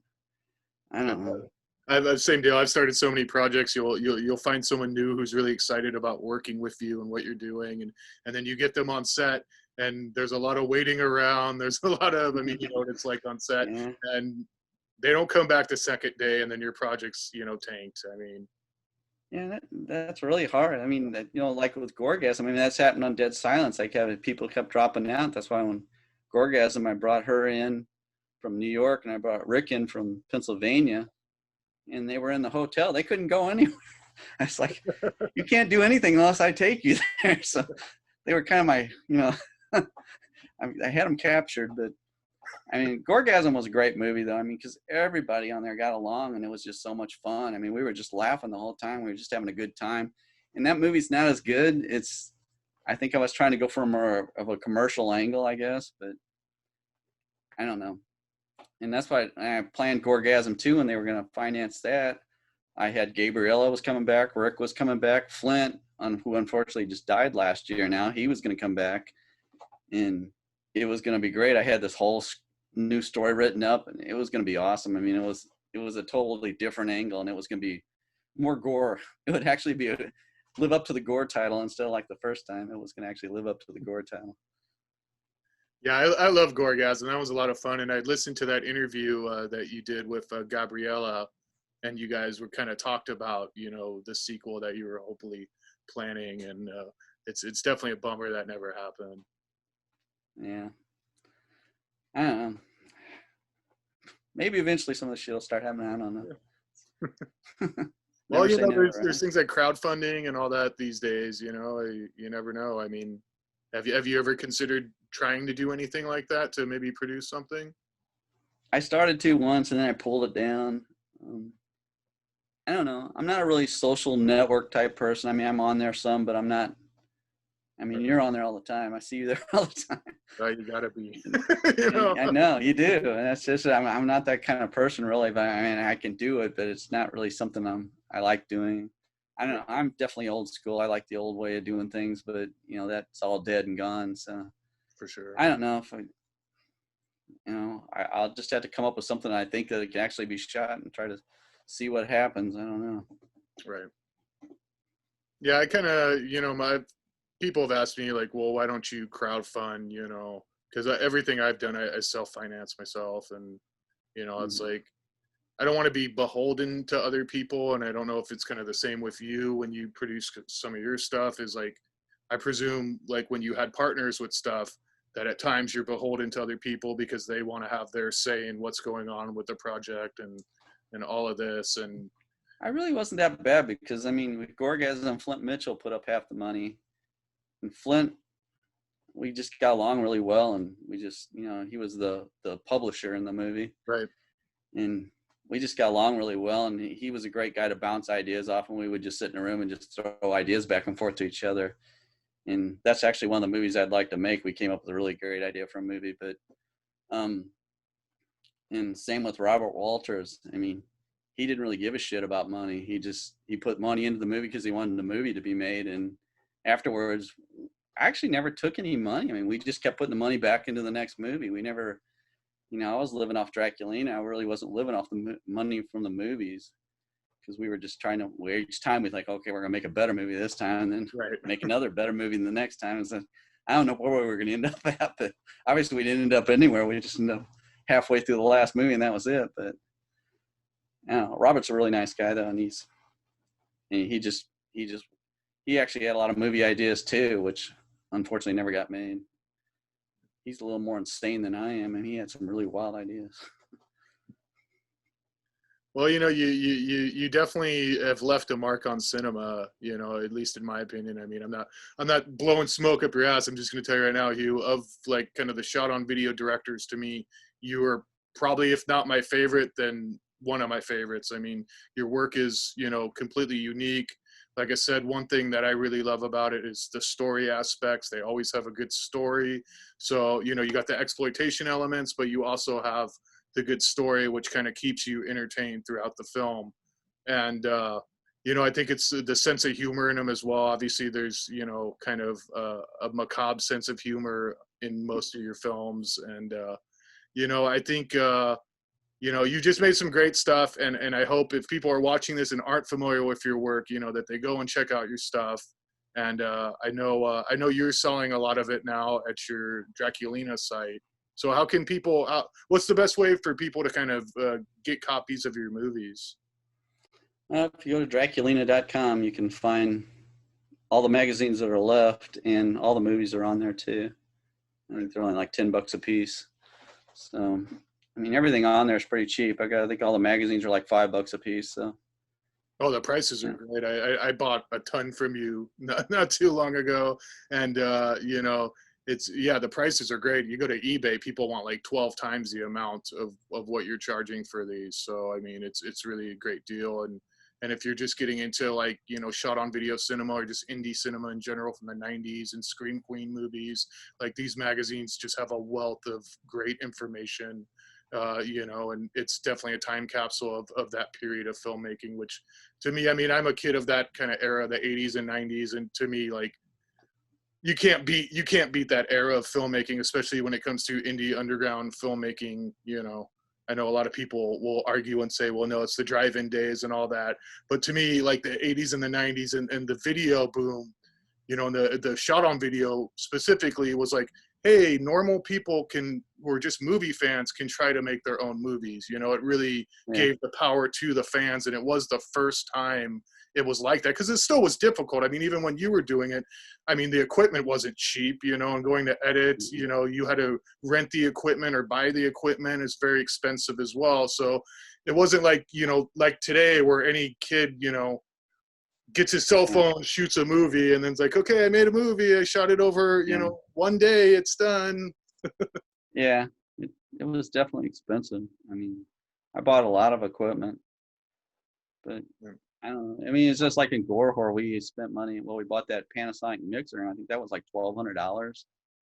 I don't know. I have the same deal. I've started so many projects. You'll find someone new who's really excited about working with you and what you're doing, and then you get them on set, and there's a lot of waiting around. There's a lot of, what it's like on set, yeah. And they don't come back the second day, and then your project's tanked. Yeah, that's really hard. Like with Gorgasm, that's happened on Dead Silence. Like people kept dropping out. That's why when Gorgasm, I brought her in from New York, and I brought Rick in from Pennsylvania, and they were in the hotel. They couldn't go anywhere. I was like, you can't do anything unless I take you there. So they were kind of my, I had them captured. But Gorgasm was a great movie though. Because everybody on there got along, and it was just so much fun. We were just laughing the whole time. We were just having a good time. And that movie's not as good. I think I was trying to go for more of a commercial angle, I guess, but I don't know. And that's why I planned Gorgasm 2, and they were going to finance that. I had Gabriella was coming back. Rick was coming back. Flint, who unfortunately just died last year now, he was going to come back. And it was going to be great. I had this whole new story written up, and it was going to be awesome. It was a totally different angle, and it was going to be more gore. It would actually live up to the Gore title instead of like the first time. It was going to actually live up to the Gore title. Yeah, I love Gorgasm. That was a lot of fun. And I listened to that interview that you did with Gabriella, and you guys were kind of talked about, the sequel that you were hopefully planning. And it's definitely a bummer that never happened. Yeah. I don't know. Maybe eventually some of the shit will start happening. I don't know. Well, there's things like crowdfunding and all that these days, you never know. Have you ever considered trying to do anything like that to maybe produce something? I started to once, and then I pulled it down. I don't know. I'm not a really social network type person. I'm on there some, but I'm not. You're on there all the time. I see you there all the time. Right, you gotta be. I know you do, and that's just. I'm not that kind of person really. But I can do it, but it's not really something I like doing. I don't know. I'm definitely old school. I like the old way of doing things, but that's all dead and gone. So for sure. I don't know if I'll just have to come up with something I think that it can actually be shot and try to see what happens. I don't know. Right. Yeah, I kind of, my people have asked me like, well, why don't you crowdfund, because everything I've done, I self-finance myself. And, it's like, I don't want to be beholden to other people. And I don't know if it's kind of the same with you when you produce some of your stuff is like, I presume like when you had partners with stuff that at times you're beholden to other people because they want to have their say in what's going on with the project and all of this. And I really wasn't that bad because with Gorgasm, Flint Mitchell put up half the money, and Flint, we just got along really well. And we just, he was the publisher in the movie. Right. And we just got along really well, and he was a great guy to bounce ideas off, and we would just sit in a room and just throw ideas back and forth to each other. And that's actually one of the movies I'd like to make. We came up with a really great idea for a movie, but and same with Robert Walters. He didn't really give a shit about money. He put money into the movie because he wanted the movie to be made, and afterwards I actually never took any money. We just kept putting the money back into the next movie. We never, I was living off Draculina. I really wasn't living off the money from the movies because we were just trying to, each time we'd like, okay, we're going to make a better movie this time, and then make another better movie the next time. And so I don't know where we were going to end up at, but obviously we didn't end up anywhere. We just ended up halfway through the last movie and that was it. But I don't know. Robert's a really nice guy though, and he actually had a lot of movie ideas too, which unfortunately never got made. He's a little more insane than I am, and he had some really wild ideas. Well, you definitely have left a mark on cinema, at least in my opinion. I mean, I'm not blowing smoke up your ass. I'm just going to tell you right now, Hugh, of like kind of the shot on video directors, to me, you are probably, if not my favorite, then one of my favorites. I mean, your work is, completely unique. Like I said, one thing that I really love about it is the story aspects. They always have a good story. So, you got the exploitation elements, but you also have the good story, which kind of keeps you entertained throughout the film. And, I think it's the sense of humor in them as well. Obviously, there's, kind of a macabre sense of humor in most of your films. And, I think, you just made some great stuff, and I hope if people are watching this and aren't familiar with your work, that they go and check out your stuff. And I know you're selling a lot of it now at your Draculina site. So how can people? What's the best way for people to kind of get copies of your movies? If you go to Draculina.com, you can find all the magazines that are left, and all the movies are on there too. I think they're only like $10 a piece. So. I mean, everything on there is pretty cheap. I think all the magazines are like $5 a piece. So. Oh, the prices are great. I bought a ton from you not too long ago, and the prices are great. You go to eBay, people want like 12 times the amount of what you're charging for these. So I mean, it's really a great deal. And if you're just getting into like shot on video cinema or just indie cinema in general from the 90s and Scream Queen movies, like these magazines just have a wealth of great information. And it's definitely a time capsule of that period of filmmaking, which to me, I mean, I'm a kid of that kind of era, the 80s and 90s. And to me, like, you can't beat that era of filmmaking, especially when it comes to indie underground filmmaking. I know a lot of people will argue and say, well, no, it's the drive-in days and all that. But to me, like the 80s and the 90s and the video boom, and the shot on video specifically was like, hey, normal people who are just movie fans can try to make their own movies. It really gave the power to the fans. And it was the first time it was like that, because it still was difficult. I mean, even when you were doing it, I mean, the equipment wasn't cheap, and going to edit, you had to rent the equipment or buy the equipment. It's very expensive as well. So it wasn't like, like today where any kid, gets his cell phone, shoots a movie, and then it's like, okay, I made a movie. I shot it over, one day, it's done. Yeah, it was definitely expensive. I mean, I bought a lot of equipment, but I don't know. I mean, it's just like in Gore, we spent money. Well, we bought that Panasonic mixer, and I think that was like $1,200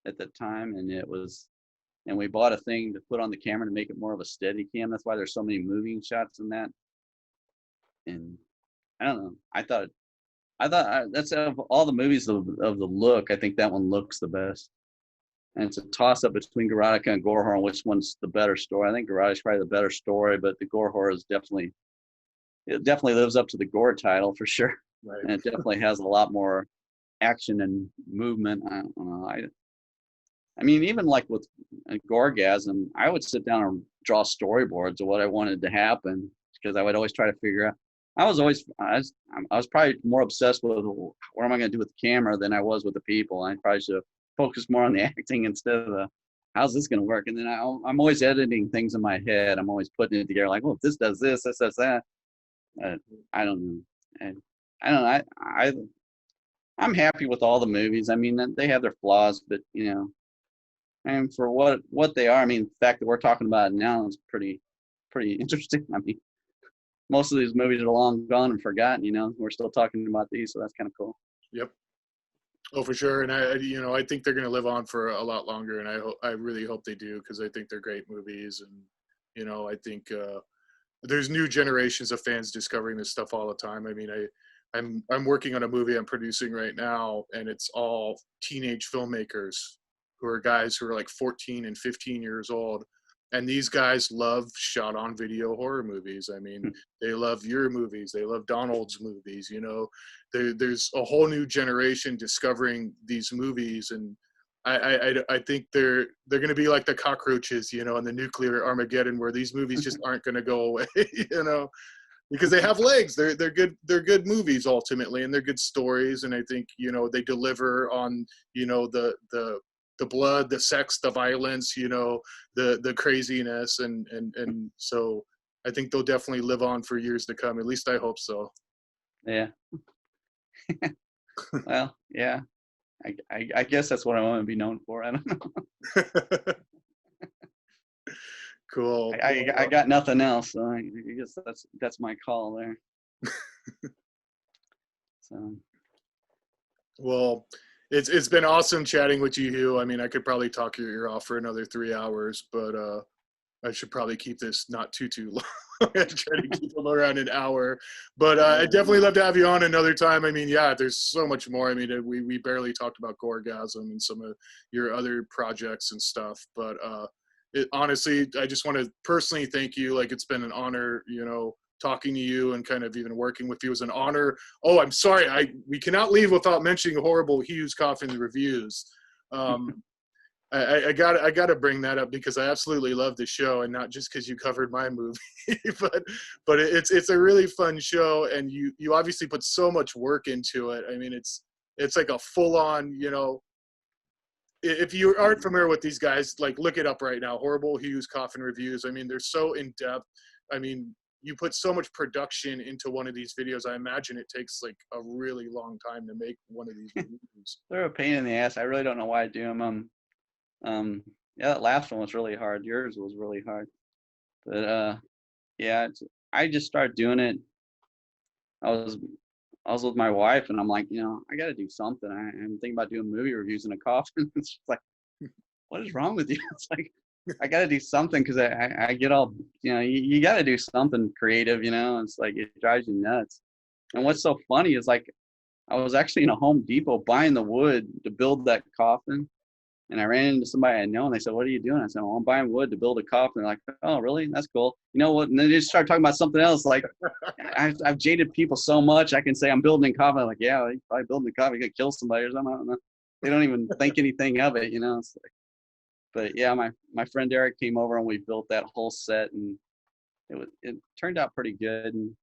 at the time, and we bought a thing to put on the camera to make it more of a steady cam. That's why there's so many moving shots in that. And I don't know. I thought that's of all the movies of the look, I think that one looks the best. And it's a toss up between Gorotica and Gore on which one's the better story. I think Gorotica is probably the better story, but the Gore is definitely lives up to the Gore title for sure. Right. And it definitely has a lot more action and movement. I don't know. I mean, even like with Goregasm, I would sit down and draw storyboards of what I wanted to happen, because I would always try to figure out. I was probably more obsessed with what am I going to do with the camera than I was with the people. I probably should have focused more on the acting instead of how's this going to work. And then I'm always editing things in my head. I'm always putting it together like, well, if this does this, this does that. I don't know. And I don't know. I'm happy with all the movies. I mean, they have their flaws, but and for what they are, I mean, the fact that we're talking about it now is pretty interesting. I mean, most of these movies are long gone and forgotten, we're still talking about these, so that's kind of cool. Yep. Oh, for sure. And I think they're going to live on for a lot longer, and I really hope they do, because I think they're great movies. And, I think there's new generations of fans discovering this stuff all the time. I mean, I'm working on a movie I'm producing right now, and it's all teenage filmmakers who are guys who are like 14 and 15 years old. And these guys love shot on video horror movies. I mean, they love your movies. They love Donald's movies. There's a whole new generation discovering these movies. And, I think they're going to be like the cockroaches, you know, in the nuclear Armageddon, where these movies just aren't going to go away, you know, because they have legs. They're good movies ultimately, and they're good stories. And I think, you know, they deliver on, you know, the blood, the sex, the violence, you know, the craziness, and so I think they'll definitely live on for years to come. At least I hope so. Yeah. Well, yeah. I guess that's what I want to be known for. I don't know. Cool. I got nothing else, so I guess that's my call there. So. Well, it's been awesome chatting with you, Hugh. I mean, I could probably talk your ear off for another 3 hours, but I should probably keep this not too long. I try to keep them around an hour, but I'd definitely love to have you on another time. I mean, yeah, there's so much more. I mean, we barely talked about Goregasm and some of your other projects and stuff, but honestly, I just want to personally thank you. Like, it's been an honor, you know, talking to you and kind of even working with you was an honor. Oh, I'm sorry. We cannot leave without mentioning horrible Hugh's Coffin reviews. I got to bring that up because I absolutely love the show, and not just because you covered my movie, but it's a really fun show, and you obviously put so much work into it. I mean, it's like a full on, you know. If you aren't familiar with these guys, like, look it up right now. Horrible Hugh's Coffin reviews. I mean, they're so in depth. I mean, you put so much production into one of these videos. I imagine it takes like a really long time to make one of these reviews. They're a pain in the ass. I really don't know why I do them. Yeah, that last one was really hard. Yours was really hard, but yeah, I just started doing it. I was with my wife, and I'm like, you know, I got to do something. I'm thinking about doing movie reviews in a coffin. It's just like, what is wrong with you? It's like, I got to do something because I get all, you know, you got to do something creative, you know. It's like, it drives you nuts. And what's so funny is, like, I was actually in a Home Depot buying the wood to build that coffin. And I ran into somebody I know, and they said, "What are you doing?" I said, "Well, I'm buying wood to build a coffin." They're like, "Oh, really? That's cool." You know what? And then they just start talking about something else. Like, I've jaded people so much. I can say I'm building a coffin. I'm like, yeah, you're probably building a coffin. You're gonna kill somebody or something. I don't know. They don't even think anything of it, you know. It's like, but yeah, my friend Eric came over and we built that whole set, and it turned out pretty good. And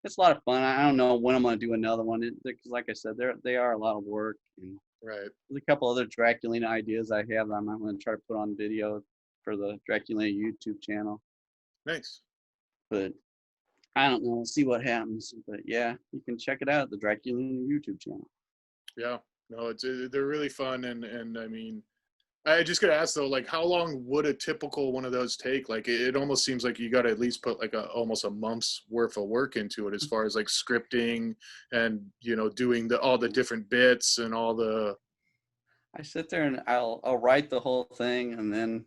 it's a lot of fun. I don't know when I'm gonna do another one because, like I said, they are a lot of work. And Right. there's a couple other Draculina ideas I have that I'm going to try to put on video for the Draculina YouTube channel. Nice. But I don't know. We'll see what happens. But yeah, you can check it out, the Draculina YouTube channel. Yeah. No, they're really fun, and I mean, I just gotta ask though, like, how long would a typical one of those take? Like, it almost seems like you got to at least put like almost a month's worth of work into it, as far as like scripting and, you know, doing all the different bits and all the. I sit there and I'll write the whole thing, and then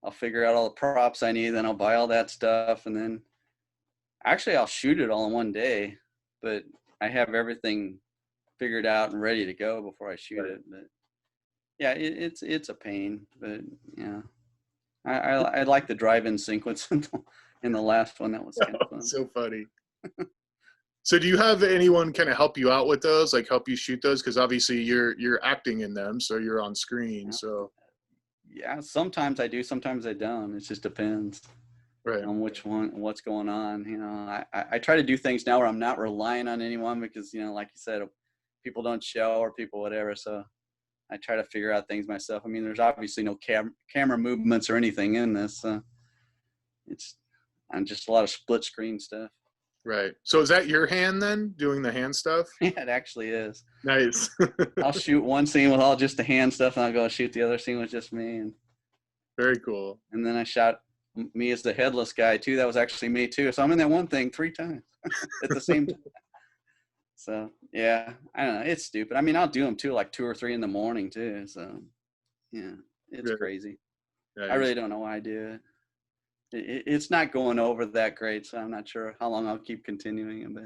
I'll figure out all the props I need. Then I'll buy all that stuff, and then actually I'll shoot it all in one day. But I have everything figured out and ready to go before I shoot it. But yeah, it's a pain, but yeah, I like the drive-in sequence in the last one. That was kind of fun. So funny. So do you have anyone kind of help you out with those, like help you shoot those? Because obviously you're acting in them, so you're on screen. Yeah. So Yeah, sometimes I do, sometimes I don't. It just depends right. on what's going on. You know, I try to do things now where I'm not relying on anyone because, you know, like you said, people don't show or people whatever. So I try to figure out things myself. I mean, there's obviously no camera movements or anything in this. I'm just a lot of split screen stuff. Right. So is that your hand then, doing the hand stuff? Yeah, it actually is. Nice. I'll shoot one scene with all just the hand stuff, and I'll go shoot the other scene with just me. And very cool. And then I shot me as the headless guy too. That was actually me too. So I'm in that one thing 3 times at the same time. So yeah, I don't know. It's stupid. I mean, I'll do them too, like 2 or 3 in the morning too. So yeah, it's crazy. Nice. I really don't know why I do it. It's not going over that great, so I'm not sure how long I'll keep continuing it, but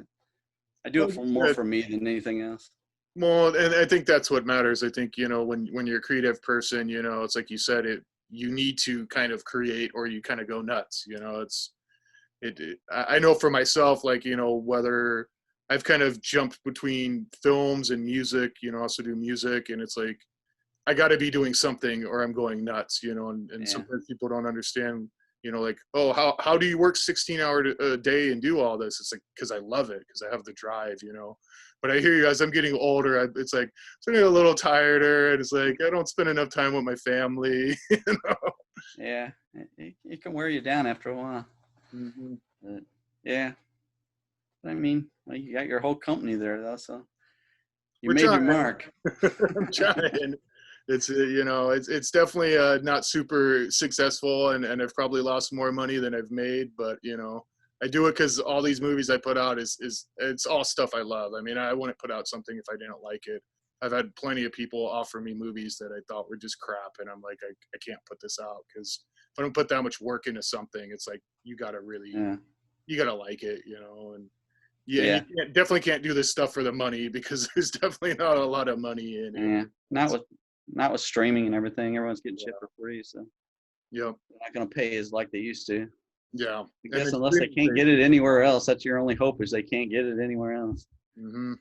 I do it more for me than anything else. Well, and I think that's what matters. I think, you know, when you're a creative person, you know, it's like you said, you need to kind of create or you kind of go nuts, you know. I know for myself, like, you know, whether I've kind of jumped between films and music, you know, also do music, and it's like I got to be doing something or I'm going nuts, you know, and Yeah. sometimes people don't understand, you know, like, oh, how do you work 16-hour a day and do all this? It's like, because I love it, because I have the drive, you know. But I hear you, as I'm getting older, it's like, it's getting a little tireder, and it's like, I don't spend enough time with my family, you know. Yeah, it can wear you down after a while. Mm-hmm. But, yeah. I mean, well, you got your whole company there, though, so you We're made your trying. mark. I'm trying. It's you know, it's definitely not super successful, and I've probably lost more money than I've made, but you know, I do it because all these movies I put out is it's all stuff I love. I mean, I wouldn't put out something if I didn't like it. I've had plenty of people offer me movies that I thought were just crap, and I'm like, I can't put this out because if I don't put that much work into something, it's like you gotta really, Yeah. you gotta like it, you know. And yeah, Yeah. you definitely can't do this stuff for the money because there's definitely not a lot of money in it. Yeah. Not with streaming and everything. Everyone's getting shit for free, so Yep. they're not gonna pay as like they used to. Yeah. I And guess then unless they can't get it anywhere else, that's your only hope is they can't get it anywhere else. mm-hmm.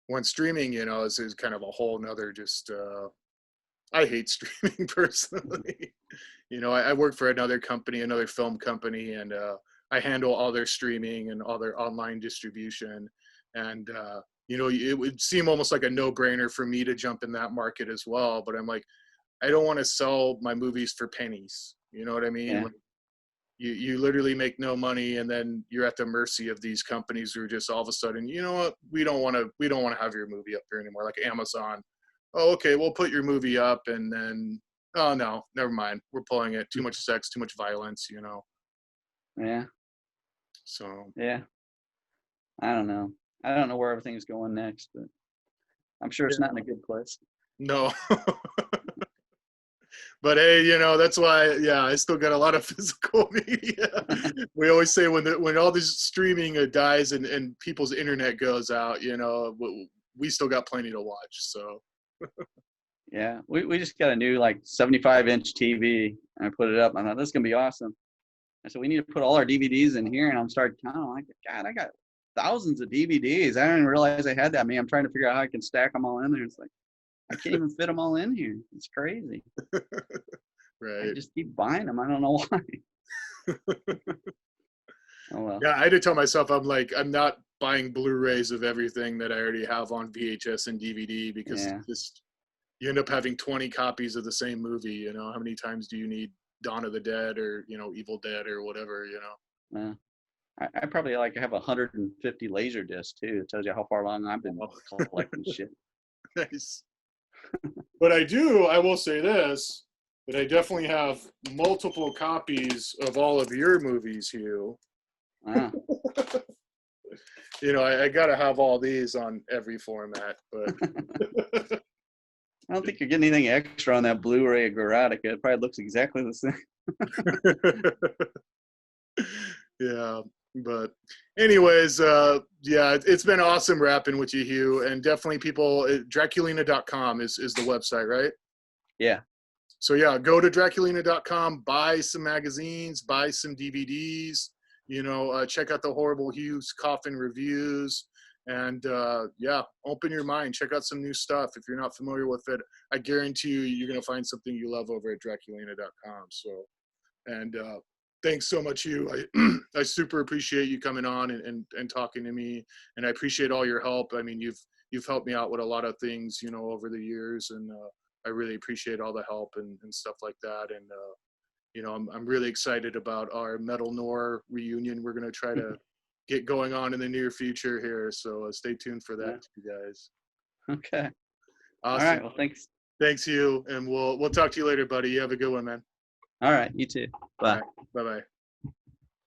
When streaming, you know, is kind of a whole nother just I hate streaming personally. You know, I work for another company, another film company, and I handle all their streaming and all their online distribution. And you know, it would seem almost like a no-brainer for me to jump in that market as well. But I'm like, I don't want to sell my movies for pennies. You know what I mean? Yeah. Like, you literally make no money, and then you're at the mercy of these companies who are just all of a sudden, you know what, we don't want to have your movie up here anymore. Like Amazon, oh, okay, we'll put your movie up, and then, oh no, never mind, we're pulling it. Too much sex, too much violence, you know. Yeah. So Yeah. I don't know. I don't know where everything's going next, but I'm sure it's not in a good place. no. But hey, you know, that's why, yeah, I still got a lot of physical media. We always say when all this streaming dies and people's internet goes out, you know, we still got plenty to watch. So Yeah. We just got a new like 75-inch TV and I put it up. I thought this is gonna be awesome. I said we need to put all our DVDs in here, and I'm starting counting. I'm like, God, I got thousands of DVDs. I didn't realize I had that many. I'm trying to figure out how I can stack them all in there. It's like I can't even fit them all in here. It's crazy. right. I just keep buying them. I don't know why. Oh well. Yeah, I had to tell myself I'm not buying Blu-rays of everything that I already have on VHS and DVD because Yeah. just you end up having 20 copies of the same movie. You know, how many times do you need Dawn of the Dead or, you know, Evil Dead or whatever, you know? Yeah. I probably like have 150 laser discs too. It tells you how far along I've been collecting shit. Nice. But I will say this, that I definitely have multiple copies of all of your movies, Hugh. Wow. You know, I got to have all these on every format, but I don't think you're getting anything extra on that Blu-ray of Gorotica. It probably looks exactly the same. yeah. But anyways, yeah, it's been awesome rapping with you, Hugh, and definitely people, Draculina.com is the website, right? Yeah. So yeah, go to Draculina.com, buy some magazines, buy some DVDs, you know, check out the Horrible Hugh's Coffin reviews, and yeah, open your mind, check out some new stuff. If you're not familiar with it, I guarantee you're going to find something you love over at Draculina.com. So, and thanks so much, Hugh. I super appreciate you coming on and talking to me, and I appreciate all your help. I mean, you've helped me out with a lot of things, you know, over the years, and I really appreciate all the help and stuff like that. And you know, I'm really excited about our Metal Noir reunion. We're gonna try to get going on in the near future here, so stay tuned for that, you guys. Okay. Awesome. All right. Well, thanks. Thanks, Hugh, and we'll talk to you later, buddy. You have a good one, man. All right. You too. Bye. Bye bye.